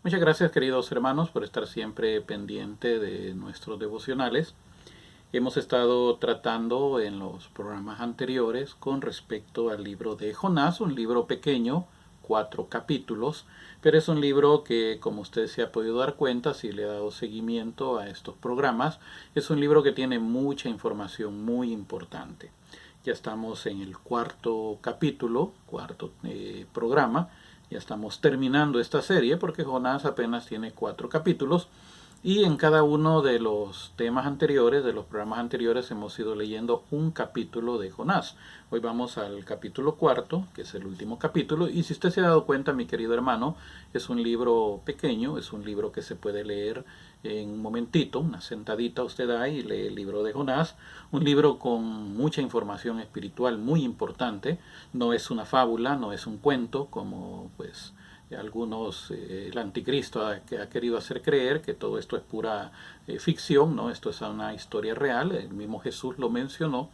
Muchas gracias, queridos hermanos, por estar siempre pendiente de nuestros devocionales. Hemos estado tratando en los programas anteriores con respecto al libro de Jonás, un libro pequeño, 4 capítulos, pero es un libro que, como usted se ha podido dar cuenta, si le ha dado seguimiento a estos programas, es un libro que tiene mucha información muy importante. Ya estamos en el cuarto capítulo, cuarto programa. Ya estamos terminando esta serie porque Jonás apenas tiene 4 capítulos y en cada uno de los temas anteriores, de los programas anteriores, hemos ido leyendo un capítulo de Jonás. Hoy vamos al capítulo cuarto, que es el último capítulo, y si usted se ha dado cuenta, mi querido hermano, es un libro pequeño, es un libro que se puede leer en un momentito, una sentadita usted da y lee el libro de Jonás, un libro con mucha información espiritual muy importante. No es una fábula, no es un cuento como pues algunos, el anticristo ha querido hacer creer que todo esto es pura ficción, ¿no? Esto es una historia real, el mismo Jesús lo mencionó.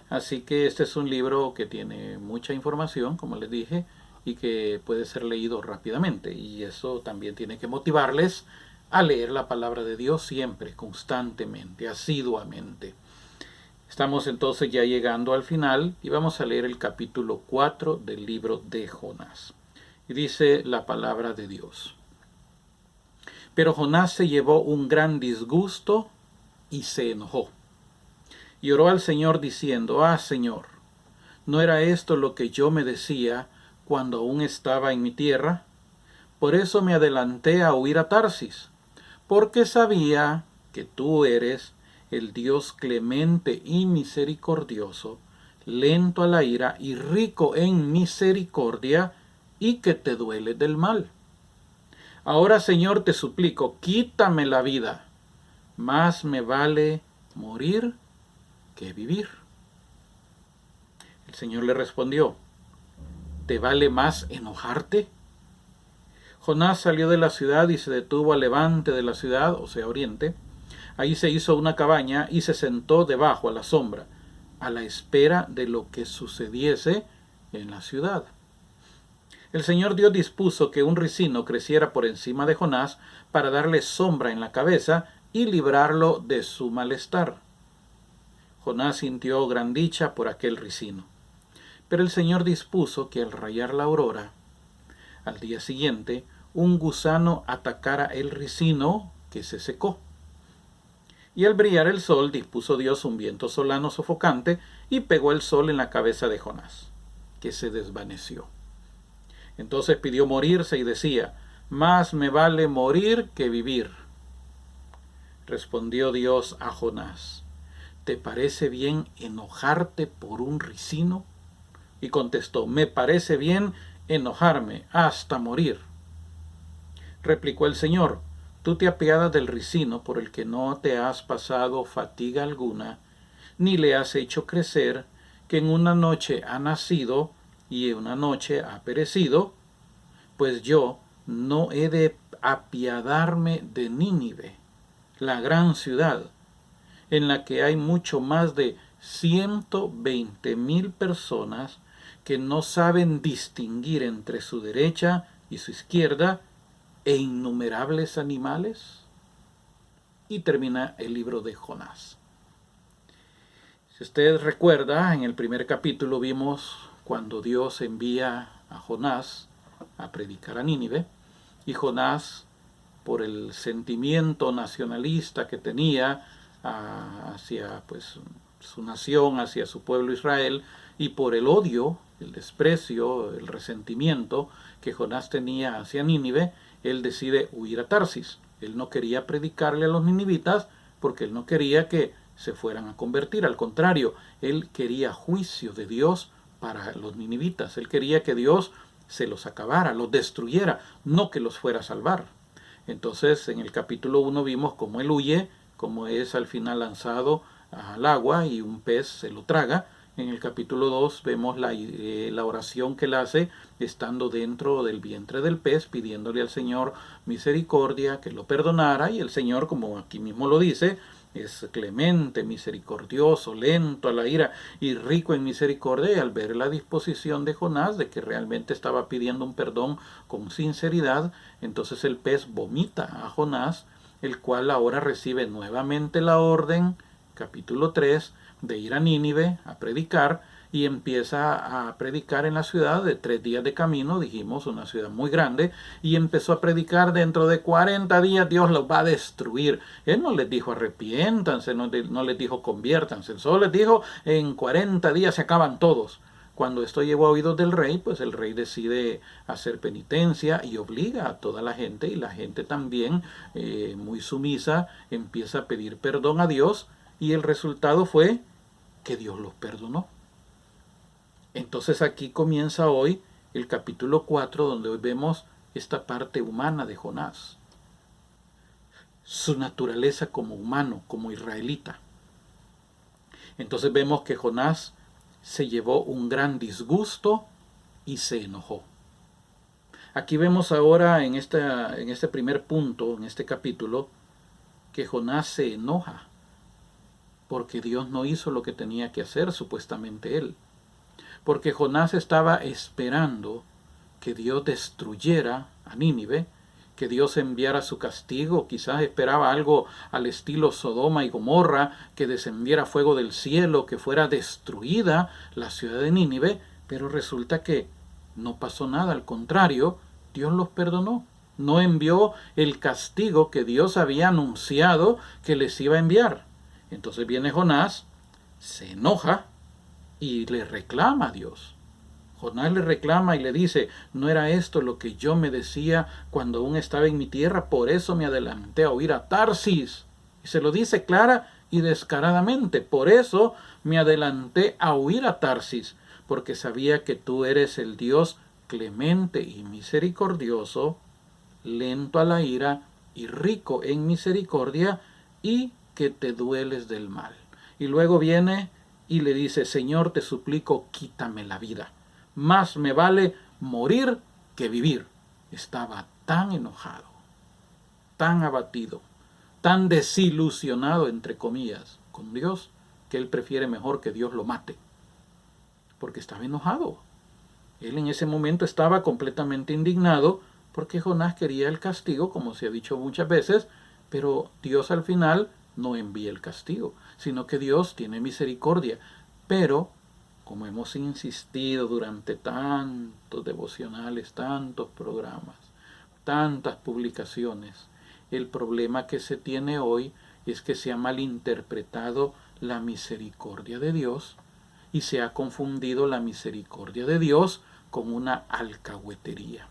Así que este es un libro que tiene mucha información, como les dije, y que puede ser leído rápidamente. Y eso también tiene que motivarles a leer la palabra de Dios siempre, constantemente, asiduamente. Estamos entonces ya llegando al final y vamos a leer el capítulo 4 del libro de Jonás. Y dice la palabra de Dios. Pero Jonás se llevó un gran disgusto y se enojó. Y oró al Señor diciendo: Señor, ¿no era esto lo que yo me decía cuando aún estaba en mi tierra? Por eso me adelanté a huir a Tarsis, porque sabía que tú eres el Dios clemente y misericordioso, lento a la ira y rico en misericordia, y que te duele del mal. Ahora, Señor, te suplico, quítame la vida, más me vale morir que vivir. El Señor le respondió: ¿te vale más enojarte? Jonás salió de la ciudad y se detuvo al levante de la ciudad, o sea, oriente. Ahí se hizo una cabaña y se sentó debajo a la sombra, a la espera de lo que sucediese en la ciudad. El Señor Dios dispuso que un ricino creciera por encima de Jonás para darle sombra en la cabeza y librarlo de su malestar. Jonás sintió gran dicha por aquel ricino. Pero el Señor dispuso que al rayar la aurora, al día siguiente, un gusano atacara el ricino, que se secó. Y al brillar el sol dispuso Dios un viento solano sofocante y pegó el sol en la cabeza de Jonás, que se desvaneció. Entonces pidió morirse y decía: más me vale morir que vivir. Respondió Dios a Jonás: ¿te parece bien enojarte por un ricino? Y contestó: me parece bien enojarme hasta morir. Replicó el Señor: tú te apiadas del ricino por el que no te has pasado fatiga alguna, ni le has hecho crecer, que en una noche ha nacido y en una noche ha perecido. Pues yo no he de apiadarme de Nínive, la gran ciudad, en la que hay mucho más de 120,000 personas que no saben distinguir entre su derecha y su izquierda, e innumerables animales. Y termina el libro de Jonás. Si usted recuerda, en el primer capítulo vimos cuando Dios envía a Jonás a predicar a Nínive, y Jonás, por el sentimiento nacionalista que tenía hacia pues su nación, hacia su pueblo Israel, y por el odio, el desprecio, el resentimiento que Jonás tenía hacia Nínive, él decide huir a Tarsis. Él no quería predicarle a los ninivitas porque él no quería que se fueran a convertir. Al contrario, él quería juicio de Dios para los ninivitas. Él quería que Dios se los acabara, los destruyera, no que los fuera a salvar. Entonces, en el capítulo 1 vimos cómo él huye, cómo es al final lanzado al agua y un pez se lo traga. En el capítulo 2 vemos la oración que él hace estando dentro del vientre del pez, pidiéndole al Señor misericordia, que lo perdonara, y el Señor, como aquí mismo lo dice, es clemente, misericordioso, lento a la ira y rico en misericordia. Y al ver la disposición de Jonás de que realmente estaba pidiendo un perdón con sinceridad, entonces el pez vomita a Jonás, el cual ahora recibe nuevamente la orden, capítulo 3, de ir a Nínive a predicar, y empieza a predicar en la ciudad de 3 días de camino, dijimos, una ciudad muy grande, y empezó a predicar: dentro de 40 días Dios los va a destruir. Él no les dijo arrepiéntanse, no les dijo conviértanse, solo les dijo: en 40 días se acaban todos. Cuando esto llegó a oídos del rey, pues el rey decide hacer penitencia y obliga a toda la gente, y la gente también, muy sumisa, empieza a pedir perdón a Dios, y el resultado fue que Dios los perdonó. Entonces aquí comienza hoy el capítulo 4, donde hoy vemos esta parte humana de Jonás, su naturaleza como humano, como israelita. Entonces vemos que Jonás se llevó un gran disgusto y se enojó. Aquí vemos ahora en este primer punto, en este capítulo, que Jonás se enoja porque Dios no hizo lo que tenía que hacer, supuestamente él. Porque Jonás estaba esperando que Dios destruyera a Nínive, que Dios enviara su castigo. Quizás esperaba algo al estilo Sodoma y Gomorra, que descendiera fuego del cielo, que fuera destruida la ciudad de Nínive, pero resulta que no pasó nada. Al contrario, Dios los perdonó. No envió el castigo que Dios había anunciado que les iba a enviar. Entonces viene Jonás, se enoja y le reclama a Dios. Jonás le reclama y le dice: no era esto lo que yo me decía cuando aún estaba en mi tierra, por eso me adelanté a huir a Tarsis. Y se lo dice clara y descaradamente: por eso me adelanté a huir a Tarsis, porque sabía que tú eres el Dios clemente y misericordioso, lento a la ira y rico en misericordia, y que te dueles del mal. Y luego viene y le dice: Señor, te suplico, quítame la vida. Más me vale morir que vivir. Estaba tan enojado, tan abatido, tan desilusionado, entre comillas, con Dios, que él prefiere mejor que Dios lo mate, porque estaba enojado. Él en ese momento estaba completamente indignado porque Jonás quería el castigo, como se ha dicho muchas veces, pero Dios al final no envía el castigo, sino que Dios tiene misericordia. Pero, como hemos insistido durante tantos devocionales, tantos programas, tantas publicaciones, el problema que se tiene hoy es que se ha malinterpretado la misericordia de Dios y se ha confundido la misericordia de Dios con una alcahuetería,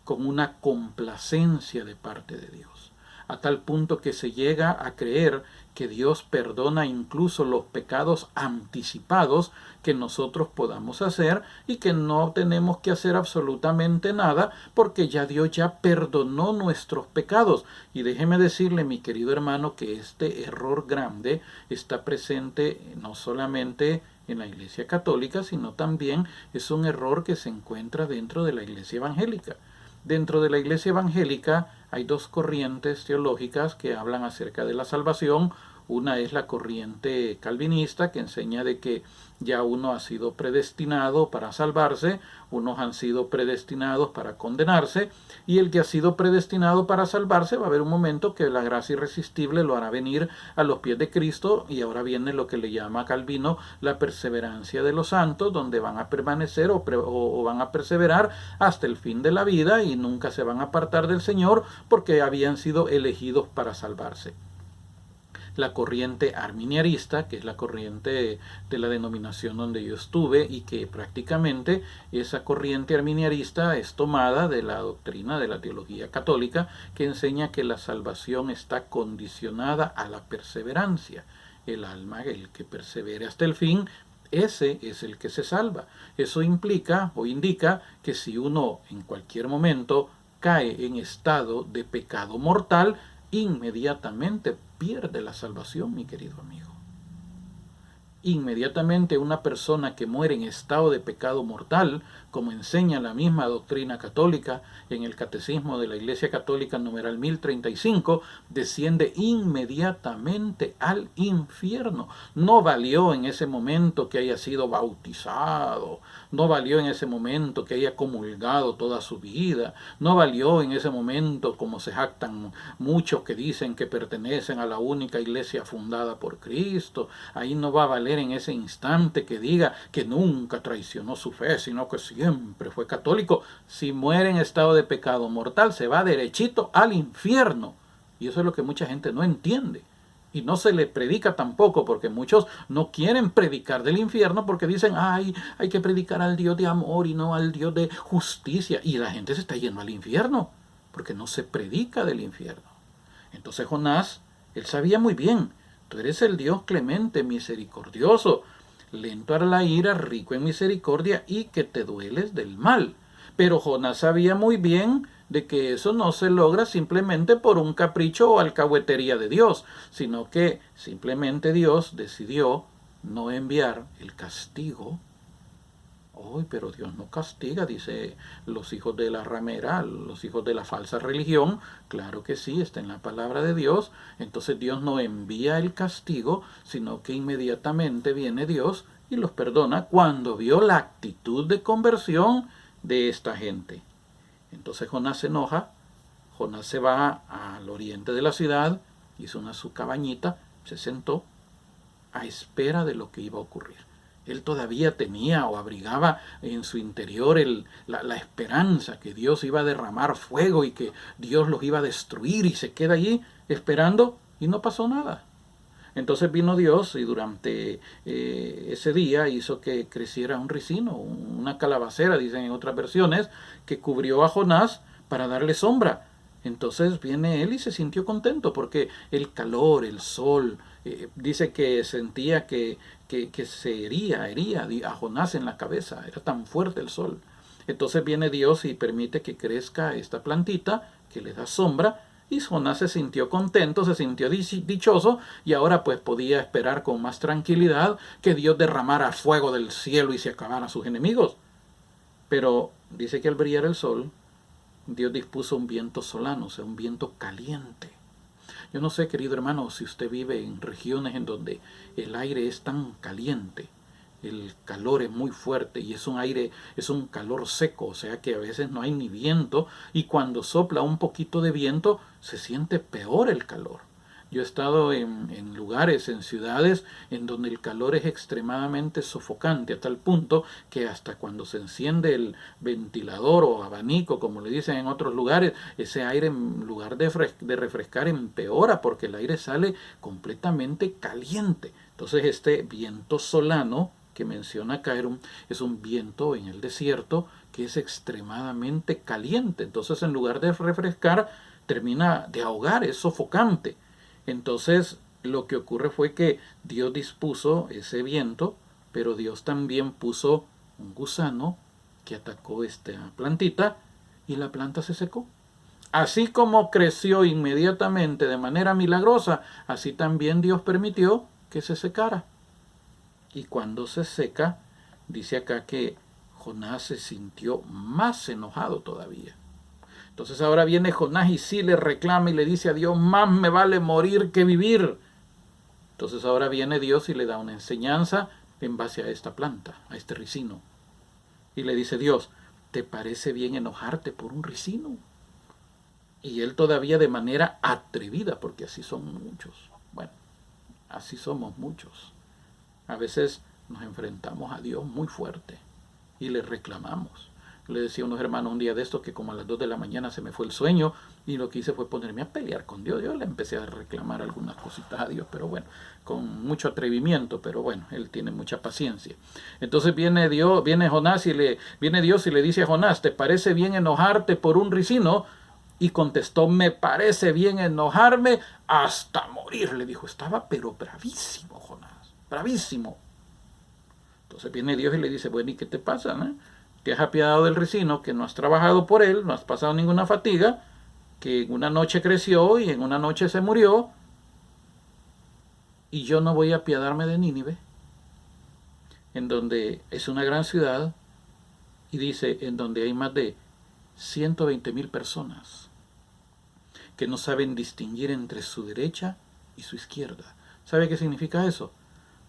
con una complacencia de parte de Dios, a tal punto que se llega a creer que Dios perdona incluso los pecados anticipados que nosotros podamos hacer, y que no tenemos que hacer absolutamente nada porque ya Dios ya perdonó nuestros pecados. Y déjeme decirle, mi querido hermano, que este error grande está presente no solamente en la Iglesia Católica, sino también es un error que se encuentra dentro de la Iglesia Evangélica. Dentro de la Iglesia Evangélica hay dos corrientes teológicas que hablan acerca de la salvación. Una es la corriente calvinista, que enseña de que ya uno ha sido predestinado para salvarse, unos han sido predestinados para condenarse, y el que ha sido predestinado para salvarse va a haber un momento que la gracia irresistible lo hará venir a los pies de Cristo, y ahora viene lo que le llama Calvino la perseverancia de los santos, donde van a permanecer o van a perseverar hasta el fin de la vida y nunca se van a apartar del Señor porque habían sido elegidos para salvarse. La corriente arminianista, que es la corriente de la denominación donde yo estuve, y que prácticamente esa corriente arminianista es tomada de la doctrina de la teología católica, que enseña que la salvación está condicionada a la perseverancia. El alma, el que persevere hasta el fin, ese es el que se salva. Eso implica o indica que si uno en cualquier momento cae en estado de pecado mortal, inmediatamente pierde la salvación, mi querido amigo. inmediatamente una persona que muere en estado de pecado mortal, como enseña la misma doctrina católica en el Catecismo de la Iglesia Católica numeral 1035, desciende inmediatamente al infierno. No valió en ese momento que haya sido bautizado, no valió en ese momento que haya comulgado toda su vida, no valió en ese momento, como se jactan muchos que dicen que pertenecen a la única iglesia fundada por Cristo. Ahí no va a valer en ese instante que diga que nunca traicionó su fe, sino que siempre fue católico. Si muere en estado de pecado mortal, se va derechito al infierno. Y eso es lo que mucha gente no entiende. Y no se le predica tampoco, porque muchos no quieren predicar del infierno porque dicen, ay, hay que predicar al Dios de amor y no al Dios de justicia. Y la gente se está yendo al infierno, porque no se predica del infierno. Entonces Jonás, él sabía muy bien, tú eres el Dios clemente, misericordioso, lento a la ira, rico en misericordia y que te dueles del mal. Pero Jonás sabía muy bien de que eso no se logra simplemente por un capricho o alcahuetería de Dios, sino que simplemente Dios decidió no enviar el castigo. Uy, pero Dios no castiga, dice los hijos de la ramera, los hijos de la falsa religión. Claro que sí, está en la palabra de Dios. Entonces Dios no envía el castigo, sino que inmediatamente viene Dios y los perdona cuando vio la actitud de conversión de esta gente. Entonces Jonás se enoja, Jonás se va al oriente de la ciudad, hizo su cabañita, se sentó a espera de lo que iba a ocurrir. Él todavía tenía o abrigaba en su interior la esperanza que Dios iba a derramar fuego y que Dios los iba a destruir, y se queda allí esperando y no pasó nada. Entonces vino Dios y durante ese día hizo que creciera un ricino, una calabacera, dicen en otras versiones, que cubrió a Jonás para darle sombra. Entonces viene él y se sintió contento porque el calor, el sol, dice que sentía que se hería a Jonás en la cabeza, era tan fuerte el sol. Entonces viene Dios y permite que crezca esta plantita que le da sombra, y Jonás se sintió contento, se sintió dichoso, y ahora pues podía esperar con más tranquilidad que Dios derramara fuego del cielo y se acabara a sus enemigos. Pero dice que al brillar el sol, Dios dispuso un viento solano, o sea, un viento caliente. Yo no sé, querido hermano, si usted vive en regiones en donde el aire es tan caliente, el calor es muy fuerte y es un calor seco, o sea que a veces no hay ni viento, y cuando sopla un poquito de viento se siente peor el calor. Yo he estado en lugares, en ciudades, en donde el calor es extremadamente sofocante, a tal punto que hasta cuando se enciende el ventilador o abanico, como le dicen en otros lugares, ese aire en lugar de refrescar empeora, porque el aire sale completamente caliente. Entonces este viento solano que menciona acá es un viento en el desierto que es extremadamente caliente. Entonces en lugar de refrescar, termina de ahogar, es sofocante. Entonces lo que ocurre fue que Dios dispuso ese viento, pero Dios también puso un gusano que atacó esta plantita y la planta se secó. Así como creció inmediatamente de manera milagrosa, así también Dios permitió que se secara. Y cuando se seca, dice acá que Jonás se sintió más enojado todavía. Entonces ahora viene Jonás y sí le reclama y le dice a Dios, más me vale morir que vivir. Entonces ahora viene Dios y le da una enseñanza en base a esta planta, a este ricino. Y le dice Dios, ¿te parece bien enojarte por un ricino? Y él todavía de manera atrevida, porque así son muchos. Bueno, así somos muchos. A veces nos enfrentamos a Dios muy fuerte y le reclamamos. Le decía a unos hermanos un día de estos que como a las 2 de la mañana se me fue el sueño y lo que hice fue ponerme a pelear con Dios. Yo le empecé a reclamar algunas cositas a Dios, pero bueno, con mucho atrevimiento, pero bueno, Él tiene mucha paciencia. Entonces viene Dios y le dice a Jonás, ¿te parece bien enojarte por un ricino? Y contestó, me parece bien enojarme hasta morir, le dijo. Estaba pero bravísimo Jonás, bravísimo. Entonces viene Dios y le dice, bueno, ¿y qué te pasa, no? Te has apiadado del ricino, que no has trabajado por él, no has pasado ninguna fatiga, que en una noche creció y en una noche se murió, y yo no voy a apiadarme de Nínive. en donde es una gran ciudad, y dice, en donde hay más de 120,000 personas que no saben distinguir entre su derecha y su izquierda. ¿Sabe qué significa eso?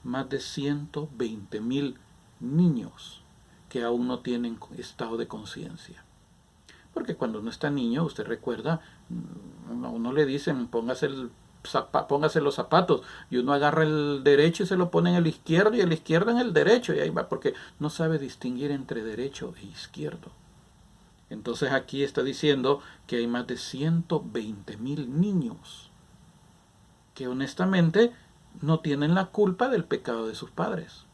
Más de 120,000 niños que aún no tienen estado de conciencia. Porque cuando uno está niño, usted recuerda, a uno le dicen, póngase los zapatos, y uno agarra el derecho y se lo pone en el izquierdo, y el izquierdo en el derecho, y ahí va, porque no sabe distinguir entre derecho e izquierdo. Entonces aquí está diciendo que hay más de 120,000 niños que honestamente no tienen la culpa del pecado de sus padres.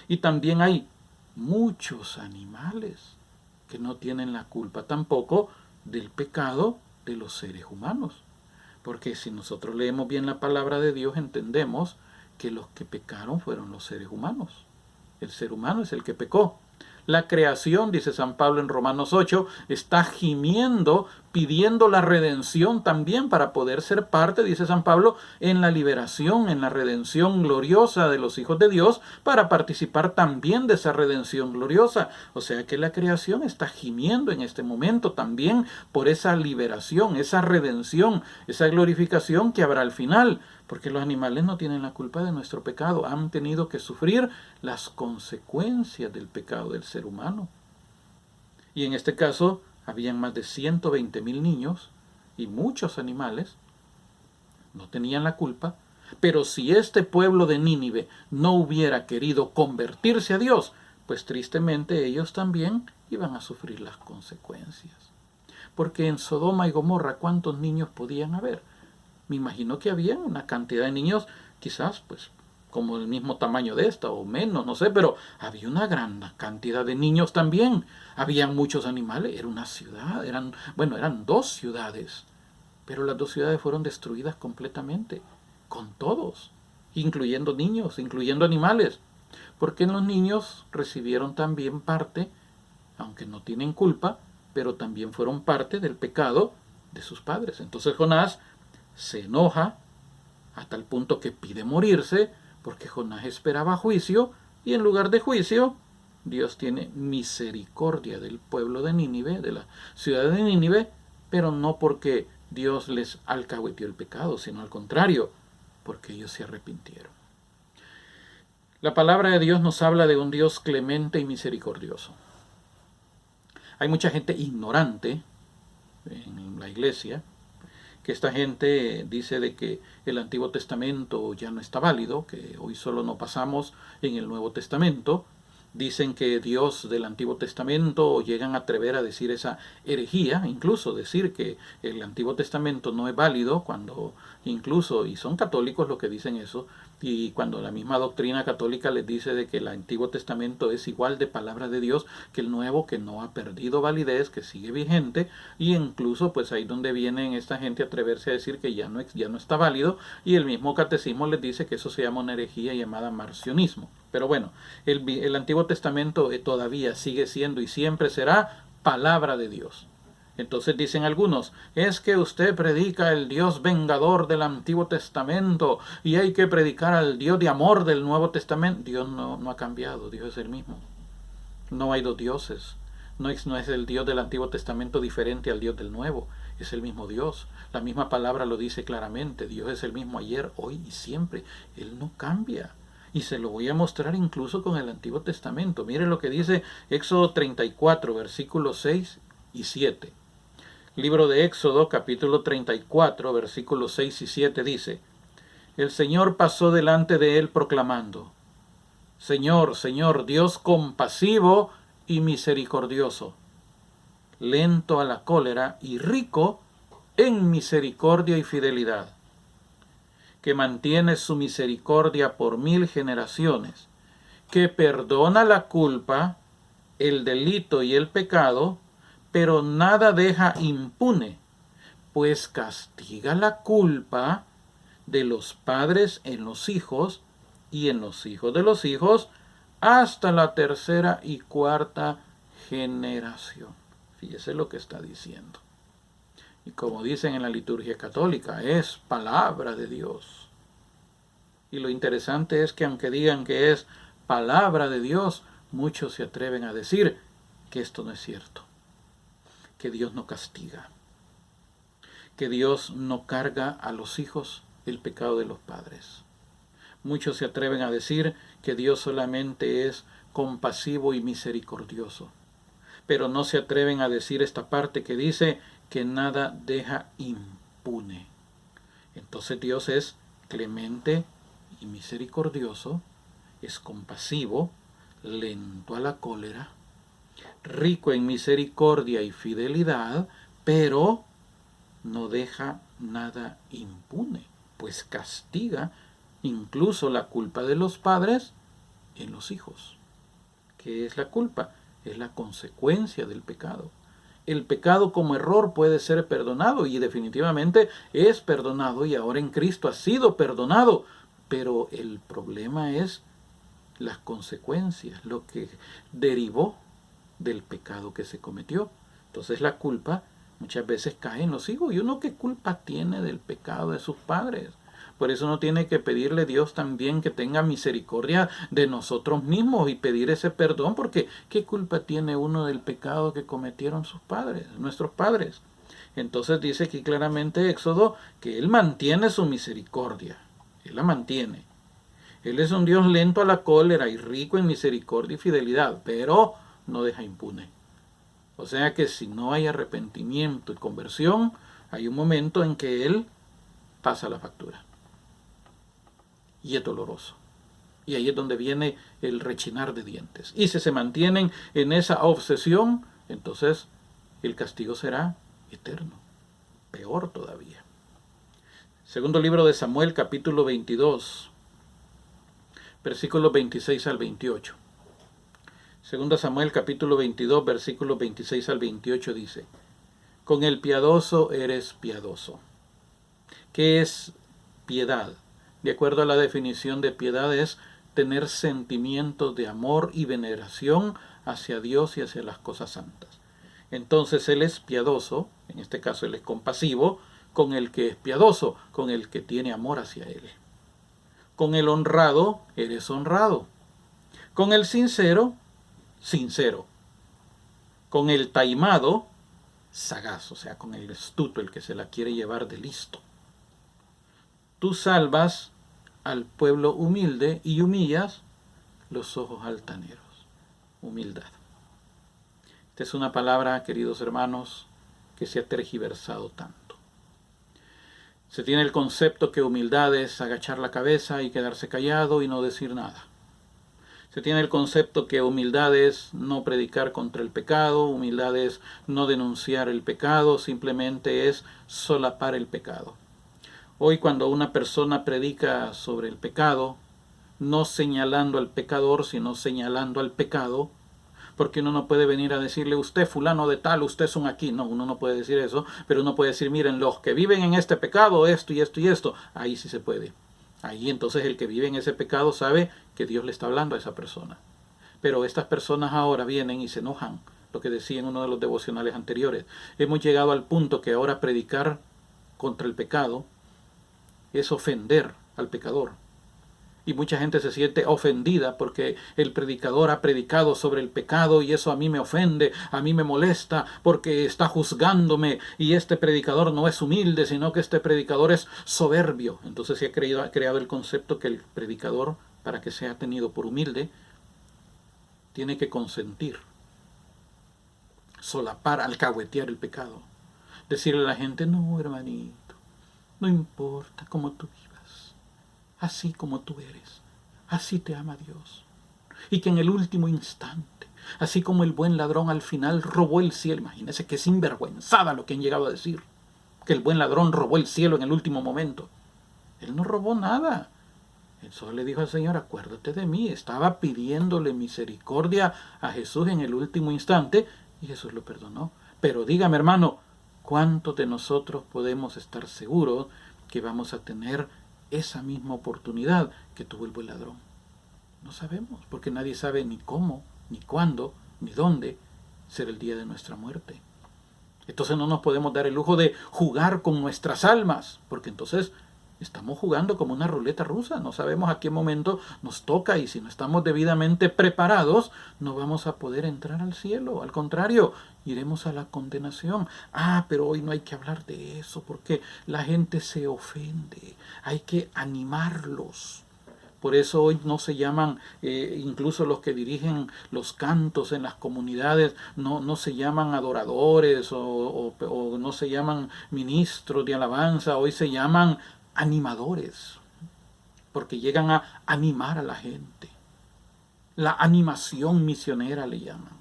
Y también hay muchos animales que no tienen la culpa tampoco del pecado de los seres humanos. Porque si nosotros leemos bien la palabra de Dios, entendemos que los que pecaron fueron los seres humanos. El ser humano es el que pecó. La creación, dice San Pablo en Romanos 8, está gimiendo, pidiendo la redención también para poder ser parte, dice San Pablo, en la liberación, en la redención gloriosa de los hijos de Dios, para participar también de esa redención gloriosa. O sea que la creación está gimiendo en este momento también por esa liberación, esa redención, esa glorificación que habrá al final. Porque los animales no tienen la culpa de nuestro pecado, han tenido que sufrir las consecuencias del pecado del ser humano. Y en este caso, habían más de 120,000 niños y muchos animales, no tenían la culpa, pero si este pueblo de Nínive no hubiera querido convertirse a Dios, pues tristemente ellos también iban a sufrir las consecuencias. Porque en Sodoma y Gomorra, ¿cuántos niños podían haber? Me imagino que había una cantidad de niños, quizás pues como el mismo tamaño de esta o menos, no sé, pero había una gran cantidad de niños también. Habían muchos animales, era una ciudad, eran 2 ciudades, pero las 2 ciudades fueron destruidas completamente, con todos, incluyendo niños, incluyendo animales, porque los niños recibieron también parte, aunque no tienen culpa, pero también fueron parte del pecado de sus padres. Entonces Jonás se enoja hasta el punto que pide morirse, porque Jonás esperaba juicio, y en lugar de juicio, Dios tiene misericordia del pueblo de Nínive, de la ciudad de Nínive, pero no porque Dios les alcahueteó el pecado, sino al contrario, porque ellos se arrepintieron. La palabra de Dios nos habla de un Dios clemente y misericordioso. Hay mucha gente ignorante en la iglesia, que esta gente dice de que el Antiguo Testamento ya no está válido, que hoy solo nos basamos en el Nuevo Testamento. Dicen que Dios del Antiguo Testamento, llegan a atrever a decir esa herejía, incluso decir que el Antiguo Testamento no es válido, cuando incluso, y son católicos los que dicen eso, y cuando la misma doctrina católica les dice de que el Antiguo Testamento es igual de palabra de Dios que el Nuevo, que no ha perdido validez, que sigue vigente, y incluso pues ahí donde vienen esta gente a atreverse a decir que ya no está válido, y el mismo catecismo les dice que eso se llama una herejía llamada marcionismo. Pero bueno, el Antiguo Testamento todavía sigue siendo y siempre será palabra de Dios. Entonces dicen algunos, es que usted predica el Dios vengador del Antiguo Testamento y hay que predicar al Dios de amor del Nuevo Testamento. Dios no ha cambiado, Dios es el mismo. No hay 2 dioses. No es el Dios del Antiguo Testamento diferente al Dios del Nuevo. Es el mismo Dios. La misma palabra lo dice claramente. Dios es el mismo ayer, hoy y siempre. Él no cambia. Y se lo voy a mostrar incluso con el Antiguo Testamento. Mire lo que dice Éxodo 34, versículos 6 y 7. Libro de Éxodo, capítulo 34, versículos 6 y 7 dice: El Señor pasó delante de él proclamando: Señor, Señor, Dios compasivo y misericordioso, lento a la cólera y rico en misericordia y fidelidad, que mantiene su misericordia por 1000 generaciones, que perdona la culpa, el delito y el pecado, pero nada deja impune, pues castiga la culpa de los padres en los hijos y en los hijos de los hijos hasta la 3ª y 4ª generación. Fíjese lo que está diciendo. Y como dicen en la liturgia católica, es palabra de Dios. Y lo interesante es que aunque digan que es palabra de Dios, muchos se atreven a decir que esto no es cierto, que Dios no castiga, que Dios no carga a los hijos el pecado de los padres. Muchos se atreven a decir que Dios solamente es compasivo y misericordioso, pero no se atreven a decir esta parte que dice que nada deja impune. Entonces Dios es clemente y misericordioso, es compasivo, lento a la cólera, rico en misericordia y fidelidad, pero no deja nada impune, pues castiga incluso la culpa de los padres en los hijos. ¿Qué es la culpa? Es la consecuencia del pecado. El pecado como error puede ser perdonado y definitivamente es perdonado y ahora en Cristo ha sido perdonado, pero el problema es las consecuencias, lo que derivó del pecado que se cometió. Entonces la culpa muchas veces cae en los hijos. ¿Y uno qué culpa tiene del pecado de sus padres? Por eso uno tiene que pedirle a Dios también que tenga misericordia de nosotros mismos y pedir ese perdón, porque ¿qué culpa tiene uno del pecado que cometieron sus padres, nuestros padres? Entonces dice aquí claramente Éxodo que Él mantiene su misericordia. Él la mantiene. Él es un Dios lento a la cólera y rico en misericordia y fidelidad, pero no deja impune. O sea que si no hay arrepentimiento y conversión, hay un momento en que Él pasa la factura. Y es doloroso. Y ahí es donde viene el rechinar de dientes. Y si se mantienen en esa obsesión, entonces el castigo será eterno. Peor todavía. Segundo libro de Samuel, capítulo 22, versículos 26 al 28. Segunda Samuel, capítulo 22, versículos 26 al 28 dice: Con el piadoso eres piadoso. ¿Qué es piedad? De acuerdo a la definición de piedad, es tener sentimientos de amor y veneración hacia Dios y hacia las cosas santas. Entonces Él es piadoso, en este caso Él es compasivo, con el que es piadoso, con el que tiene amor hacia Él. Con el honrado, eres honrado. Con el sincero, sincero. Con el taimado, sagaz, o sea, con el astuto, el que se la quiere llevar de listo. Tú salvas al pueblo humilde y humillas los ojos altaneros. Humildad. Esta es una palabra, queridos hermanos, que se ha tergiversado tanto. Se tiene el concepto que humildad es agachar la cabeza y quedarse callado y no decir nada. Se tiene el concepto que humildad es no predicar contra el pecado, humildad es no denunciar el pecado, simplemente es solapar el pecado. Hoy cuando una persona predica sobre el pecado, no señalando al pecador, sino señalando al pecado, porque uno no puede venir a decirle, usted fulano de tal, usted son aquí. No, uno no puede decir eso, pero uno puede decir, miren, los que viven en este pecado, esto y esto y esto. Ahí sí se puede. Ahí entonces el que vive en ese pecado sabe que Dios le está hablando a esa persona. Pero estas personas ahora vienen y se enojan, lo que decía en uno de los devocionales anteriores. Hemos llegado al punto que ahora predicar contra el pecado es ofender al pecador. Y mucha gente se siente ofendida porque el predicador ha predicado sobre el pecado y eso a mí me ofende, a mí me molesta porque está juzgándome y este predicador no es humilde, sino que este predicador es soberbio. Entonces se ha creado el concepto que el predicador, para que sea tenido por humilde, tiene que consentir, solapar, alcahuetear el pecado. Decirle a la gente, no hermanito, no importa cómo tú vivas. Así como tú eres, así te ama Dios. Y que en el último instante, así como el buen ladrón al final robó el cielo, imagínense qué sinvergüenzada lo que han llegado a decir, que el buen ladrón robó el cielo en el último momento. Él no robó nada. Él solo le dijo al Señor, acuérdate de mí. Estaba pidiéndole misericordia a Jesús en el último instante y Jesús lo perdonó. Pero dígame, hermano, ¿cuántos de nosotros podemos estar seguros que vamos a tener esa misma oportunidad que tuvo el buen ladrón? No sabemos, porque nadie sabe ni cómo, ni cuándo, ni dónde será el día de nuestra muerte. Entonces no nos podemos dar el lujo de jugar con nuestras almas, porque entonces Estamos jugando como una ruleta rusa, no sabemos a qué momento nos toca y si no estamos debidamente preparados, no vamos a poder entrar al cielo. Al contrario, iremos a la condenación. Pero hoy no hay que hablar de eso porque la gente se ofende. Hay que animarlos. Por eso hoy no se llaman, incluso los que dirigen los cantos en las comunidades, no se llaman adoradores o no se llaman ministros de alabanza, hoy se llaman animadores, porque llegan a animar a la gente. La animación misionera le llaman.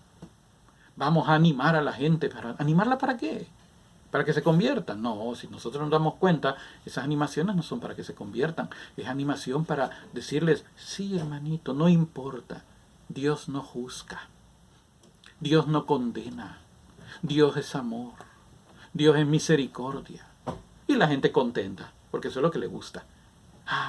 Vamos a animar a la gente. ¿Animarla para qué? ¿Para que se conviertan? No, si nosotros nos damos cuenta, esas animaciones no son para que se conviertan. Es animación para decirles, sí, hermanito, no importa. Dios no juzga. Dios no condena. Dios es amor. Dios es misericordia. Y la gente contenta, porque eso es lo que le gusta.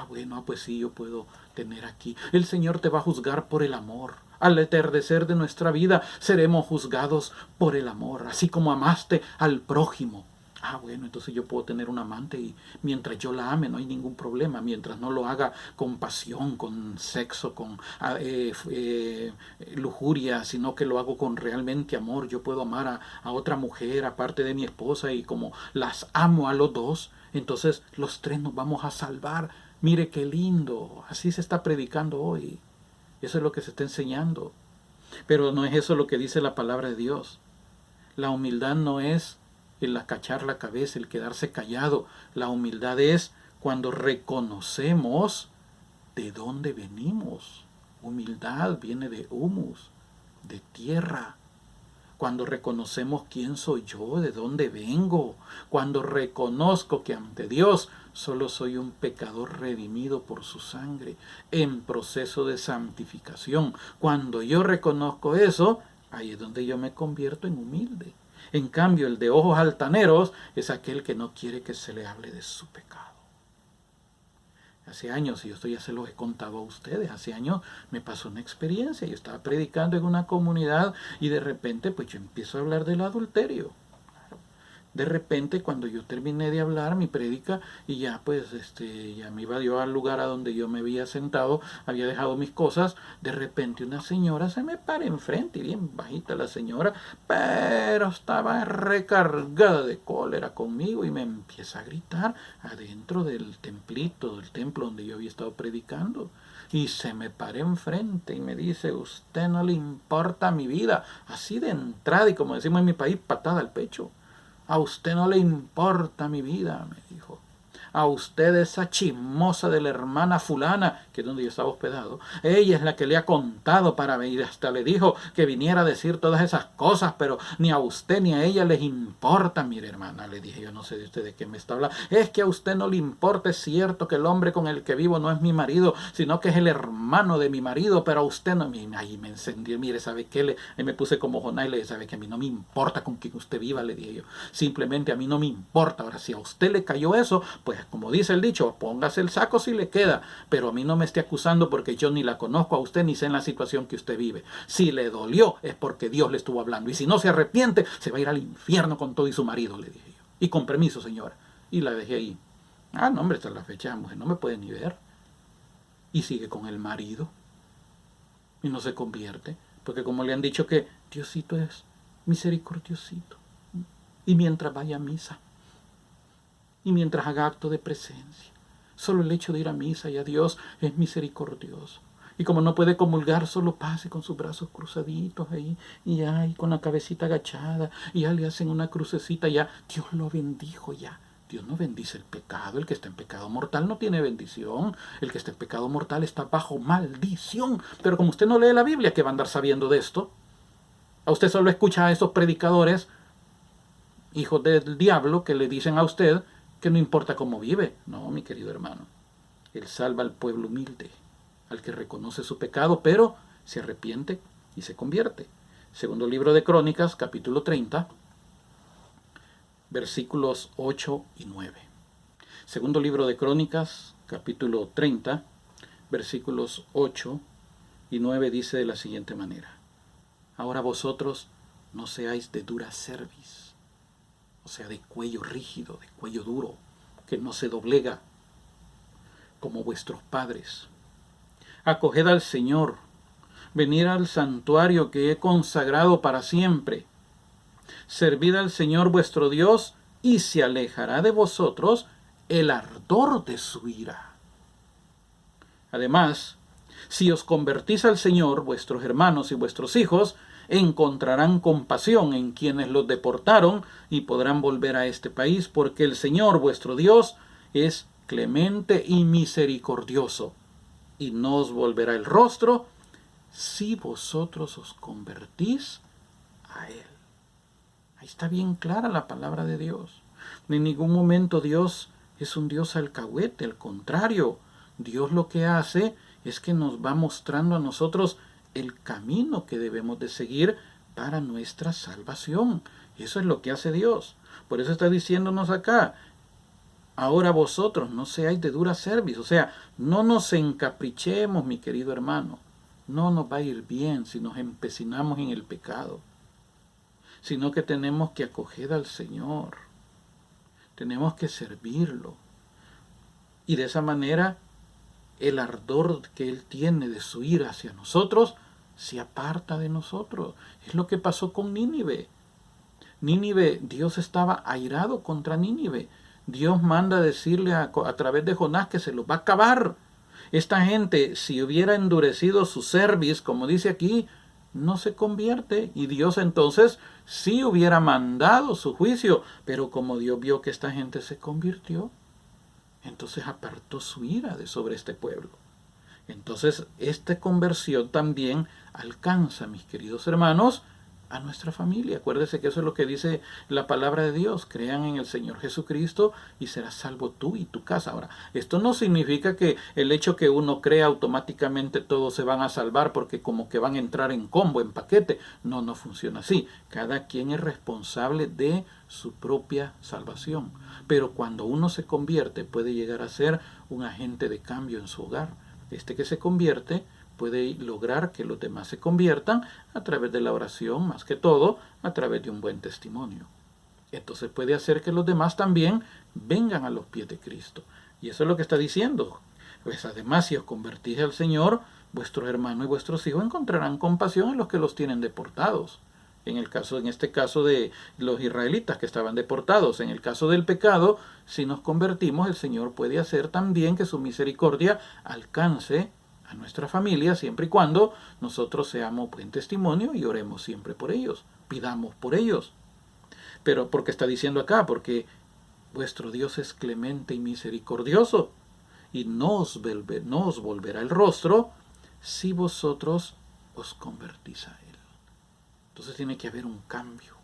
Bueno, pues sí, yo puedo tener aquí. El Señor te va a juzgar por el amor. Al atardecer de nuestra vida seremos juzgados por el amor, así como amaste al prójimo. Bueno, entonces yo puedo tener un amante y mientras yo la ame no hay ningún problema, mientras no lo haga con pasión, con sexo, con lujuria, sino que lo hago con realmente amor. Yo puedo amar a otra mujer aparte de mi esposa y como las amo a los dos, entonces los tres nos vamos a salvar. Mire qué lindo, así se está predicando hoy. Eso es lo que se está enseñando. Pero no es eso lo que dice la palabra de Dios. La humildad no es el acachar la cabeza, el quedarse callado. La humildad es cuando reconocemos de dónde venimos. Humildad viene de humus, de tierra. Cuando reconocemos quién soy yo, de dónde vengo. Cuando reconozco que ante Dios solo soy un pecador redimido por su sangre, en proceso de santificación. Cuando yo reconozco eso, ahí es donde yo me convierto en humilde. En cambio, el de ojos altaneros es aquel que no quiere que se le hable de su pecado. Hace años, y esto ya se los he contado a ustedes, hace años me pasó una experiencia. Yo estaba predicando en una comunidad y de repente pues yo empiezo a hablar del adulterio. De repente, cuando yo terminé de hablar mi prédica y ya pues ya me iba yo al lugar a donde yo me había sentado, había dejado mis cosas, de repente una señora se me para enfrente, y bien bajita la señora, pero estaba recargada de cólera conmigo y me empieza a gritar adentro del templito, del templo donde yo había estado predicando. Y se me para enfrente y me dice, usted no le importa mi vida, así de entrada y como decimos en mi país, patada al pecho. A usted no le importa mi vida, me dijo. A usted esa chismosa de la hermana fulana, que es donde yo estaba hospedado, ella es la que le ha contado para venir, hasta le dijo que viniera a decir todas esas cosas, pero ni a usted ni a ella les importa. Mire, hermana, le dije, yo no sé de usted de qué me está hablando. Es que a usted no le importa, es cierto que el hombre con el que vivo no es mi marido, sino que es el hermano de mi marido, pero a usted no. Ahí me encendió, mire, ¿sabe qué? Ahí me puse como Jonás y le dije, ¿sabe que a mí no me importa con quién usted viva? Le dije yo, simplemente a mí no me importa. Ahora, si a usted le cayó eso, pues como dice el dicho, póngase el saco si le queda, pero a mí no me esté acusando porque yo ni la conozco a usted ni sé en la situación que usted vive. Si le dolió es porque Dios le estuvo hablando y si no se arrepiente se va a ir al infierno con todo y su marido, le dije yo. Y con permiso, señora. Y la dejé ahí. No, hombre, hasta la fecha la mujer no me puede ni ver. Y sigue con el marido. Y no se convierte. Porque como le han dicho que Diosito es misericordiosito. Y mientras vaya a misa. Y mientras haga acto de presencia. Solo el hecho de ir a misa y a Dios es misericordioso. Y como no puede comulgar, solo pase con sus brazos cruzaditos ahí, y ya, y con la cabecita agachada, y ya le hacen una crucecita, ya, Dios lo bendijo, ya. Dios no bendice el pecado. El que está en pecado mortal no tiene bendición. El que está en pecado mortal está bajo maldición. Pero como usted no lee la Biblia, ¿qué va a andar sabiendo de esto? A usted solo escucha a esos predicadores, hijos del diablo, que le dicen a usted que no importa cómo vive. No, mi querido hermano. Él salva al pueblo humilde, al que reconoce su pecado, pero se arrepiente y se convierte. Segundo libro de Crónicas, capítulo 30, versículos 8 y 9. Segundo libro de Crónicas, capítulo 30, versículos 8 y 9 dice de la siguiente manera. Ahora vosotros no seáis de dura cerviz, o sea, de cuello rígido, de cuello duro, que no se doblega, como vuestros padres. Acoged al Señor, venid al santuario que he consagrado para siempre. Servid al Señor vuestro Dios, y se alejará de vosotros el ardor de su ira. Además, si os convertís al Señor, vuestros hermanos y vuestros hijos encontrarán compasión en quienes los deportaron y podrán volver a este país, porque el Señor vuestro Dios es clemente y misericordioso, y no os volverá el rostro si vosotros os convertís a Él. Ahí está bien clara la palabra de Dios. En ningún momento Dios es un Dios alcahuete, al contrario, Dios lo que hace es que nos va mostrando a nosotros el camino que debemos de seguir para nuestra salvación. Eso es lo que hace Dios. Por eso está diciéndonos acá, ahora vosotros no seáis de dura cerviz, o sea, no nos encaprichemos, mi querido hermano. No nos va a ir bien si nos empecinamos en el pecado, sino que tenemos que acoger al Señor. Tenemos que servirlo. Y de esa manera, el ardor que Él tiene de su ira hacia nosotros se aparta de nosotros. Es lo que pasó con Nínive. Nínive, Dios estaba airado contra Nínive. Dios manda decirle a través de Jonás que se los va a acabar. Esta gente, si hubiera endurecido su cerviz, como dice aquí, no se convierte. Y Dios entonces sí hubiera mandado su juicio. Pero como Dios vio que esta gente se convirtió, entonces apartó su ira de sobre este pueblo. Entonces, esta conversión también alcanza, mis queridos hermanos, a nuestra familia. Acuérdese que eso es lo que dice la palabra de Dios. Crean en el Señor Jesucristo y serás salvo tú y tu casa. Ahora, esto no significa que el hecho que uno crea automáticamente todos se van a salvar porque como que van a entrar en combo, en paquete. No, no funciona así. Cada quien es responsable de su propia salvación. Pero cuando uno se convierte puede llegar a ser un agente de cambio en su hogar. Este que se convierte puede lograr que los demás se conviertan a través de la oración, más que todo, a través de un buen testimonio. Entonces puede hacer que los demás también vengan a los pies de Cristo. Y eso es lo que está diciendo. Pues además, si os convertís al Señor, vuestros hermanos y vuestros hijos encontrarán compasión en los que los tienen deportados. En este caso de los israelitas que estaban deportados. En el caso del pecado, si nos convertimos, el Señor puede hacer también que su misericordia alcance a nuestra familia, siempre y cuando nosotros seamos buen testimonio y oremos siempre por ellos, pidamos por ellos. Pero porque está diciendo acá, porque vuestro Dios es clemente y misericordioso, y no os volverá el rostro si vosotros os convertís a Él. Entonces tiene que haber un cambio,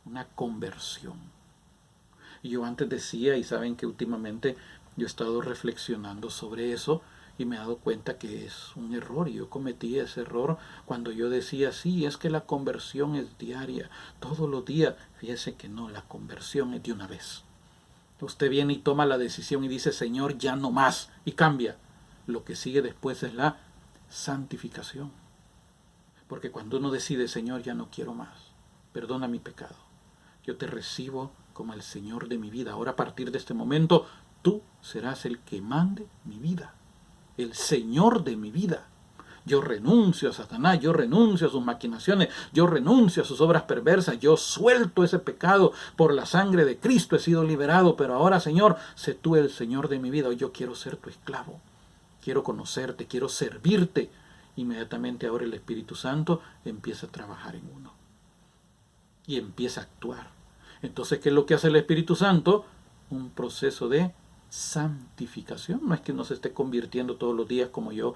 una conversión. Y yo antes decía, y saben que últimamente yo he estado reflexionando sobre eso, y me he dado cuenta que es un error. Y yo cometí ese error cuando yo decía, sí, es que la conversión es diaria, todos los días. Fíjese que no, la conversión es de una vez. Usted viene y toma la decisión y dice, Señor, ya no más, y cambia. Lo que sigue después es la santificación. Porque cuando uno decide, Señor, ya no quiero más, perdona mi pecado, yo te recibo como el Señor de mi vida. Ahora a partir de este momento, tú serás el que mande mi vida, el Señor de mi vida. Yo renuncio a Satanás, yo renuncio a sus maquinaciones, yo renuncio a sus obras perversas, yo suelto ese pecado, por la sangre de Cristo he sido liberado, pero ahora, Señor, sé tú el Señor de mi vida. Hoy yo quiero ser tu esclavo, quiero conocerte, quiero servirte. Inmediatamente ahora el Espíritu Santo empieza a trabajar en uno y empieza a actuar. Entonces, ¿qué es lo que hace el Espíritu Santo? Un proceso de santificación. No es que uno se esté convirtiendo todos los días como yo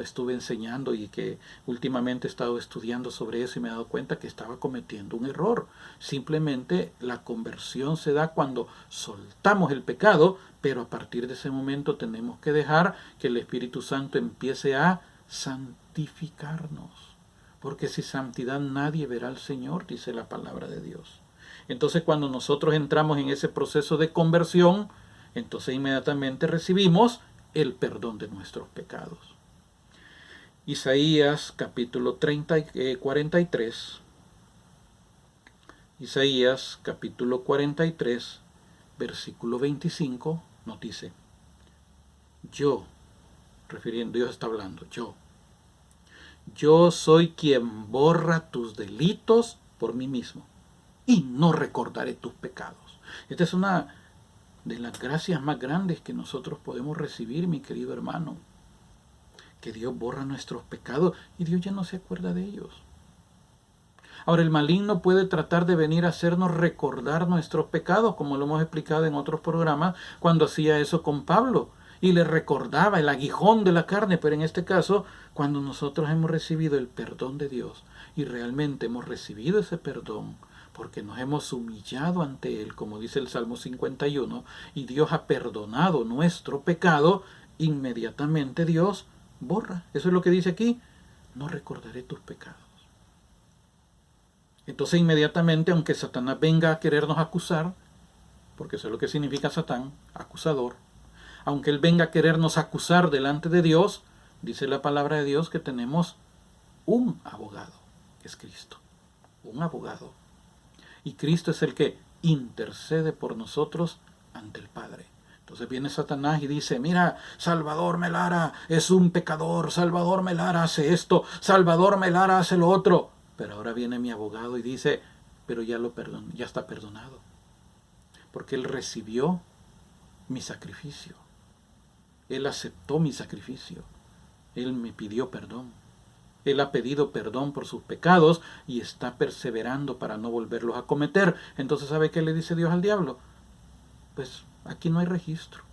estuve enseñando y que últimamente he estado estudiando sobre eso y me he dado cuenta que estaba cometiendo un error. Simplemente la conversión se da cuando soltamos el pecado, pero a partir de ese momento tenemos que dejar que el Espíritu Santo empiece a santificarnos, porque sin santidad nadie verá al Señor, dice la palabra de Dios. Entonces cuando nosotros entramos en ese proceso de conversión, entonces inmediatamente recibimos el perdón de nuestros pecados. Isaías capítulo 43, Isaías capítulo 43, versículo 25 nos dice: Yo, Dios está hablando, yo soy quien borra tus delitos por mí mismo y no recordaré tus pecados. Esta es una de las gracias más grandes que nosotros podemos recibir, mi querido hermano, que Dios borra nuestros pecados y Dios ya no se acuerda de ellos. Ahora, el maligno puede tratar de venir a hacernos recordar nuestros pecados, como lo hemos explicado en otros programas, cuando hacía eso con Pablo y le recordaba el aguijón de la carne, pero en este caso, cuando nosotros hemos recibido el perdón de Dios y realmente hemos recibido ese perdón, porque nos hemos humillado ante Él, como dice el Salmo 51, y Dios ha perdonado nuestro pecado, inmediatamente Dios borra. Eso es lo que dice aquí, no recordaré tus pecados. Entonces inmediatamente, aunque Satanás venga a querernos acusar, porque eso es lo que significa Satán, acusador, aunque él venga a querernos acusar delante de Dios, dice la palabra de Dios que tenemos un abogado, que es Cristo, un abogado. Y Cristo es el que intercede por nosotros ante el Padre. Entonces viene Satanás y dice, mira, Salvador Melara es un pecador, Salvador Melara hace esto, Salvador Melara hace lo otro. Pero ahora viene mi abogado y dice, pero ya está perdonado. Porque Él recibió mi sacrificio. Él aceptó mi sacrificio. Él me pidió perdón. Él ha pedido perdón por sus pecados y está perseverando para no volverlos a cometer. Entonces, ¿sabe qué le dice Dios al diablo? Pues aquí no hay registro.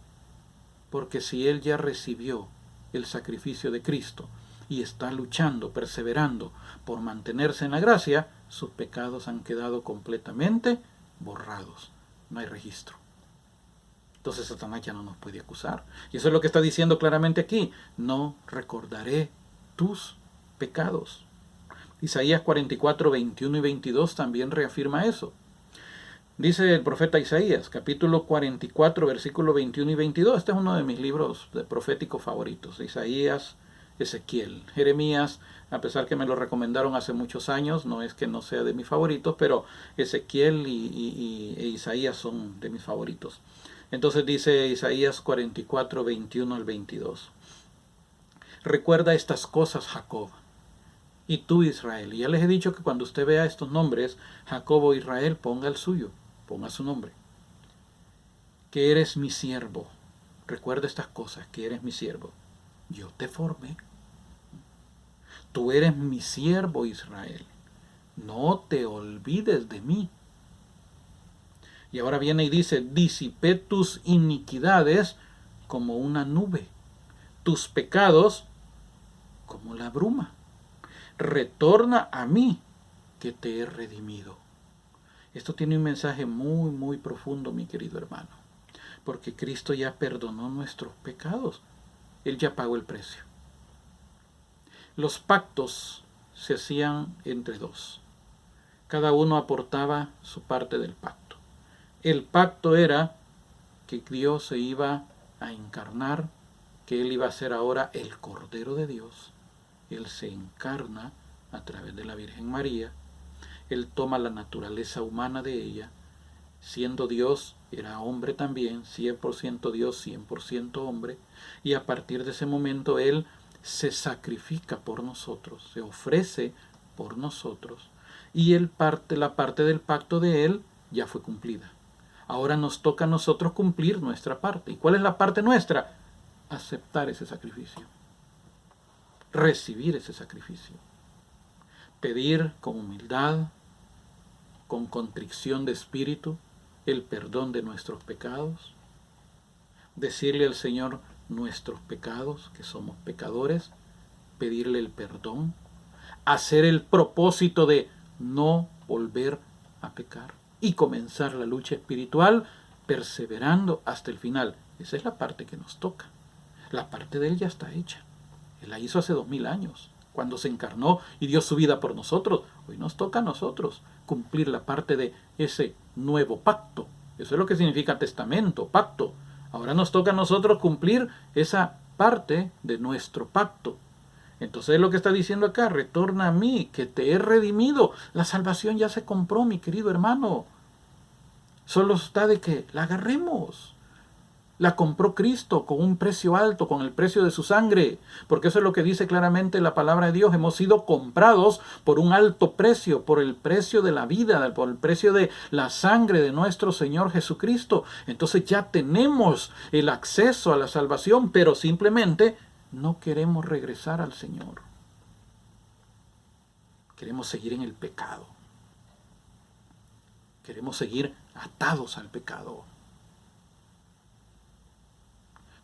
Porque si Él ya recibió el sacrificio de Cristo y está luchando, perseverando por mantenerse en la gracia, sus pecados han quedado completamente borrados. No hay registro. Entonces Satanás ya no nos puede acusar. Y eso es lo que está diciendo claramente aquí. No recordaré tus pecados. Isaías 44, 21 y 22 también reafirma eso. Dice el profeta Isaías, capítulo 44, versículo 21 y 22. Este es uno de mis libros proféticos favoritos. Isaías, Ezequiel, Jeremías, a pesar que me lo recomendaron hace muchos años, no es que no sea de mis favoritos, pero Ezequiel e Isaías son de mis favoritos. Entonces dice Isaías 44, 21 al 22. Recuerda estas cosas, Jacob, y tú, Israel. Y ya les he dicho que cuando usted vea estos nombres, Jacob o Israel, ponga el suyo, ponga su nombre. Que eres mi siervo. Recuerda estas cosas, que eres mi siervo. Yo te formé. Tú eres mi siervo, Israel. No te olvides de mí. Y ahora viene y dice, disipé tus iniquidades como una nube, tus pecados como la bruma. Retorna a mí, que te he redimido. Esto tiene un mensaje muy, muy profundo, mi querido hermano, porque Cristo ya perdonó nuestros pecados. Él ya pagó el precio. Los pactos se hacían entre dos. Cada uno aportaba su parte del pacto. El pacto era que Dios se iba a encarnar, que Él iba a ser ahora el Cordero de Dios. Él se encarna a través de la Virgen María. Él toma la naturaleza humana de ella. Siendo Dios, era hombre también, 100% Dios, 100% hombre. Y a partir de ese momento Él se sacrifica por nosotros, se ofrece por nosotros. Y la parte del pacto de Él ya fue cumplida. Ahora nos toca a nosotros cumplir nuestra parte. ¿Y cuál es la parte nuestra? Aceptar ese sacrificio. Recibir ese sacrificio. Pedir con humildad, con contrición de espíritu, el perdón de nuestros pecados. Decirle al Señor nuestros pecados, que somos pecadores. Pedirle el perdón. Hacer el propósito de no volver a pecar. Y comenzar la lucha espiritual perseverando hasta el final. Esa es la parte que nos toca. La parte de Él ya está hecha. Él la hizo hace 2000 años, cuando se encarnó y dio su vida por nosotros. Hoy nos toca a nosotros cumplir la parte de ese nuevo pacto. Eso es lo que significa testamento, pacto. Ahora nos toca a nosotros cumplir esa parte de nuestro pacto. Entonces es lo que está diciendo acá, retorna a mí, que te he redimido. La salvación ya se compró, mi querido hermano. Solo está de que la agarremos. La compró Cristo con un precio alto, con el precio de su sangre. Porque eso es lo que dice claramente la palabra de Dios. Hemos sido comprados por un alto precio, por el precio de la vida, por el precio de la sangre de nuestro Señor Jesucristo. Entonces ya tenemos el acceso a la salvación, pero simplemente no queremos regresar al Señor. Queremos seguir en el pecado. Queremos seguir atados al pecado.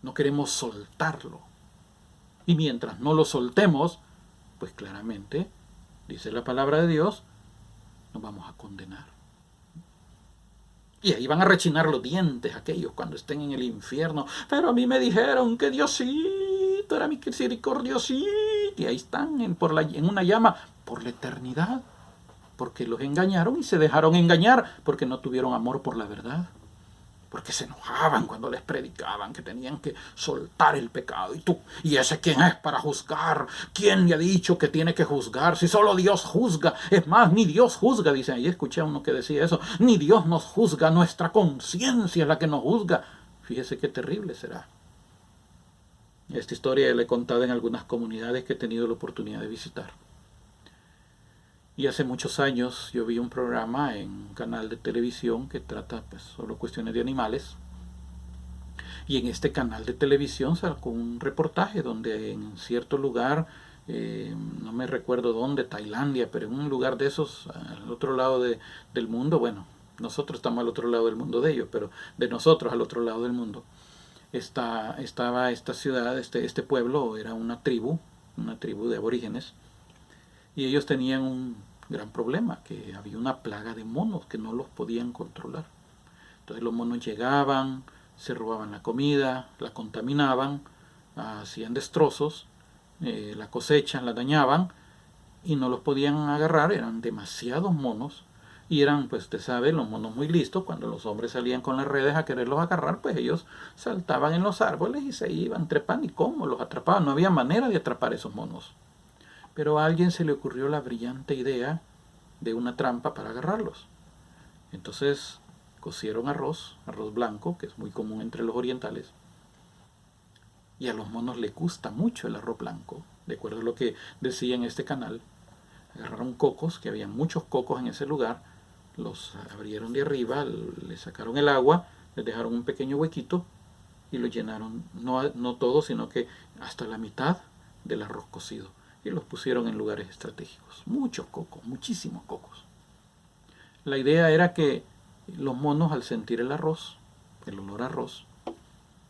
No queremos soltarlo. Y mientras no lo soltemos, pues claramente, dice la palabra de Dios, nos vamos a condenar. Y ahí van a rechinar los dientes aquellos cuando estén en el infierno. Pero a mí me dijeron que Diosito era misericordiosito. Y ahí están en una llama por la eternidad. Porque los engañaron y se dejaron engañar porque no tuvieron amor por la verdad. Porque se enojaban cuando les predicaban que tenían que soltar el pecado. ¿Y ese quién es para juzgar? ¿Quién le ha dicho que tiene que juzgar? Si solo Dios juzga. Es más, ni Dios juzga, dice. Ahí escuché a uno que decía eso. Ni Dios nos juzga, nuestra conciencia es la que nos juzga. Fíjese qué terrible será. Esta historia la he contado en algunas comunidades que he tenido la oportunidad de visitar. Y hace muchos años yo vi un programa en un canal de televisión que trata pues, solo cuestiones de animales. Y en este canal de televisión sacó un reportaje donde en cierto lugar, no me recuerdo dónde, Tailandia, pero en un lugar de esos, al otro lado del mundo, bueno, nosotros estamos al otro lado del mundo de ellos, pero de nosotros al otro lado del mundo, estaba esta ciudad, este pueblo, era una tribu de aborígenes. Y ellos tenían un gran problema, que había una plaga de monos que no los podían controlar. Entonces los monos llegaban, se robaban la comida, la contaminaban, hacían destrozos, la cosecha la dañaban y no los podían agarrar, eran demasiados monos. Y eran, pues usted sabe, los monos muy listos. Cuando los hombres salían con las redes a quererlos agarrar, pues ellos saltaban en los árboles y se iban trepando. ¿Y cómo los atrapaban? No había manera de atrapar esos monos. Pero a alguien se le ocurrió la brillante idea de una trampa para agarrarlos. Entonces cocieron arroz blanco, que es muy común entre los orientales, y a los monos les gusta mucho el arroz blanco, de acuerdo a lo que decía en este canal. Agarraron cocos, que había muchos cocos en ese lugar, los abrieron de arriba, le sacaron el agua, les dejaron un pequeño huequito y lo llenaron, no todo, sino que hasta la mitad del arroz cocido. Y los pusieron en lugares estratégicos. Muchos cocos, muchísimos cocos. La idea era que los monos, al sentir el arroz, el olor a arroz,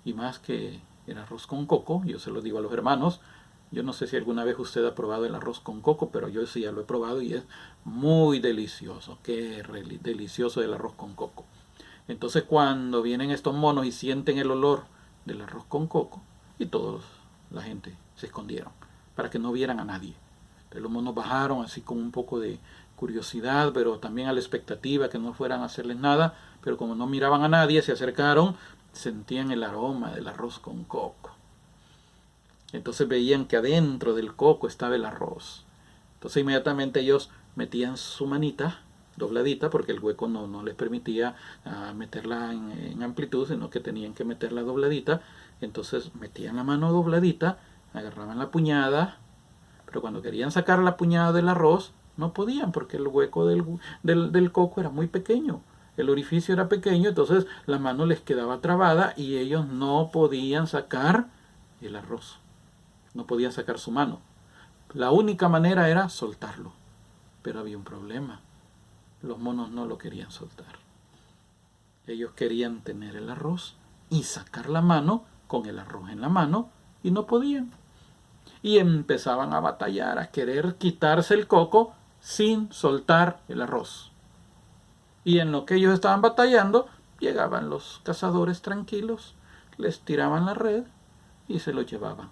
y más que el arroz con coco, yo se lo digo a los hermanos, yo no sé si alguna vez usted ha probado el arroz con coco, pero yo sí ya lo he probado y es muy delicioso. Qué delicioso el arroz con coco. Entonces cuando vienen estos monos y sienten el olor del arroz con coco, y todos, la gente, se escondieron para que no vieran a nadie. Entonces los monos bajaron así con un poco de curiosidad, pero también a la expectativa que no fueran a hacerles nada, pero como no miraban a nadie, se acercaron, sentían el aroma del arroz con coco. Entonces veían que adentro del coco estaba el arroz. Entonces inmediatamente ellos metían su manita dobladita, porque el hueco no les permitía meterla en amplitud, sino que tenían que meterla dobladita. Entonces metían la mano dobladita, agarraban la puñada, pero cuando querían sacar la puñada del arroz, no podían, porque el hueco del coco era muy pequeño. El orificio era pequeño, entonces la mano les quedaba trabada y ellos no podían sacar el arroz. No podían sacar su mano. La única manera era soltarlo. Pero había un problema. Los monos no lo querían soltar. Ellos querían tener el arroz y sacar la mano con el arroz en la mano y no podían. Y empezaban a batallar, a querer quitarse el coco sin soltar el arroz. Y en lo que ellos estaban batallando, llegaban los cazadores tranquilos, les tiraban la red y se lo llevaban.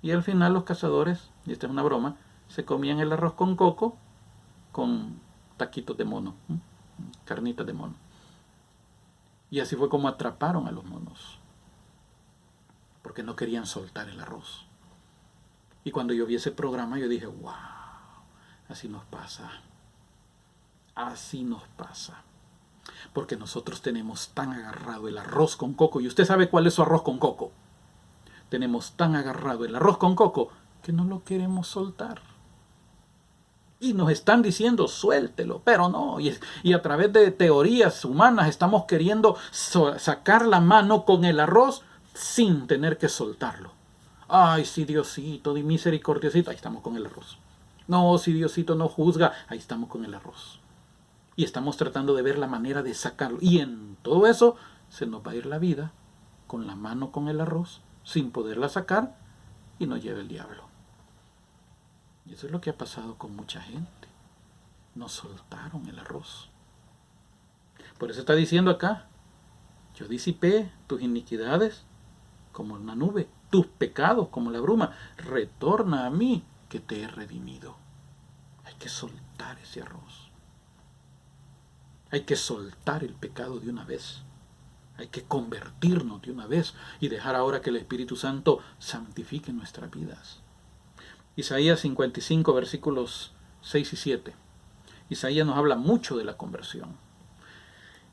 Y al final los cazadores, y esta es una broma, se comían el arroz con coco con taquitos de mono, carnitas de mono. Y así fue como atraparon a los monos, porque no querían soltar el arroz. Y cuando yo vi ese programa, yo dije, wow, así nos pasa. Así nos pasa. Porque nosotros tenemos tan agarrado el arroz con coco, y usted sabe cuál es su arroz con coco. Tenemos tan agarrado el arroz con coco que no lo queremos soltar. Y nos están diciendo, suéltelo, pero no. Y a través de teorías humanas estamos queriendo sacar la mano con el arroz sin tener que soltarlo. Ay, si Diosito, di misericordiosito, ahí estamos con el arroz. No, si Diosito no juzga, ahí estamos con el arroz. Y estamos tratando de ver la manera de sacarlo. Y en todo eso se nos va a ir la vida con la mano con el arroz, sin poderla sacar, y nos lleva el diablo. Y eso es lo que ha pasado con mucha gente. No soltaron el arroz. Por eso está diciendo acá, yo disipé tus iniquidades como una nube, tus pecados como la bruma. Retorna a mí que te he redimido. Hay que soltar ese arroz. Hay que soltar el pecado de una vez. Hay que convertirnos de una vez y dejar ahora que el Espíritu Santo santifique nuestras vidas. Isaías 55, versículos 6 y 7. Isaías nos habla mucho de la conversión.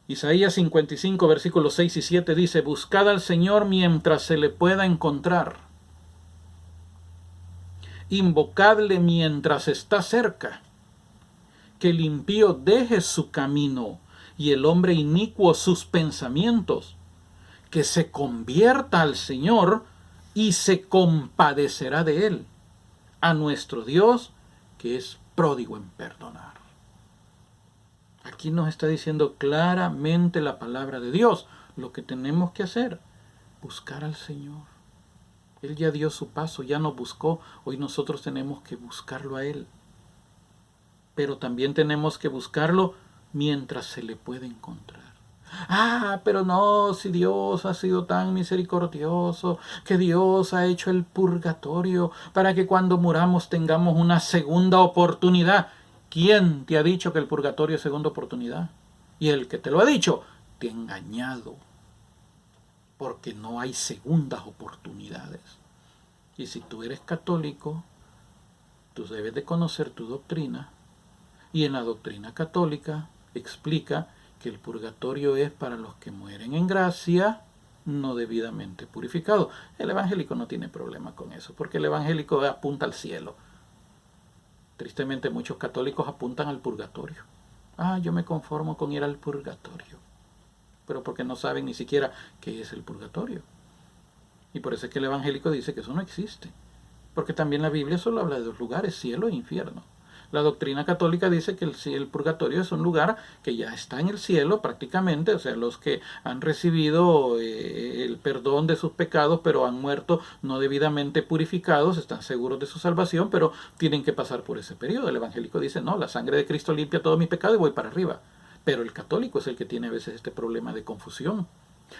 Isaías 55, versículos 6 y 7 dice, buscad al Señor mientras se le pueda encontrar. Invocadle mientras está cerca. Que el impío deje su camino y el hombre inicuo sus pensamientos. Que se convierta al Señor y se compadecerá de él. A nuestro Dios, que es pródigo en perdonar. Aquí nos está diciendo claramente la palabra de Dios. Lo que tenemos que hacer, buscar al Señor. Él ya dio su paso, ya nos buscó. Hoy nosotros tenemos que buscarlo a Él. Pero también tenemos que buscarlo mientras se le puede encontrar. Ah, pero no, si Dios ha sido tan misericordioso, que Dios ha hecho el purgatorio para que cuando muramos tengamos una segunda oportunidad. ¿Quién te ha dicho que el purgatorio es segunda oportunidad? Y el que te lo ha dicho, te ha engañado. Porque no hay segundas oportunidades. Y si tú eres católico, tú debes de conocer tu doctrina. Y en la doctrina católica explica que el purgatorio es para los que mueren en gracia, no debidamente purificados. El evangélico no tiene problema con eso, porque el evangélico apunta al cielo. Tristemente muchos católicos apuntan al purgatorio. Ah, yo me conformo con ir al purgatorio. Pero porque no saben ni siquiera qué es el purgatorio. Y por eso es que el evangélico dice que eso no existe. Porque también la Biblia solo habla de dos lugares, cielo e infierno. La doctrina católica dice que el purgatorio es un lugar que ya está en el cielo prácticamente, o sea, los que han recibido el perdón de sus pecados, pero han muerto no debidamente purificados, están seguros de su salvación, pero tienen que pasar por ese periodo. El evangélico dice, no, la sangre de Cristo limpia todos mis pecados y voy para arriba. Pero el católico es el que tiene a veces este problema de confusión.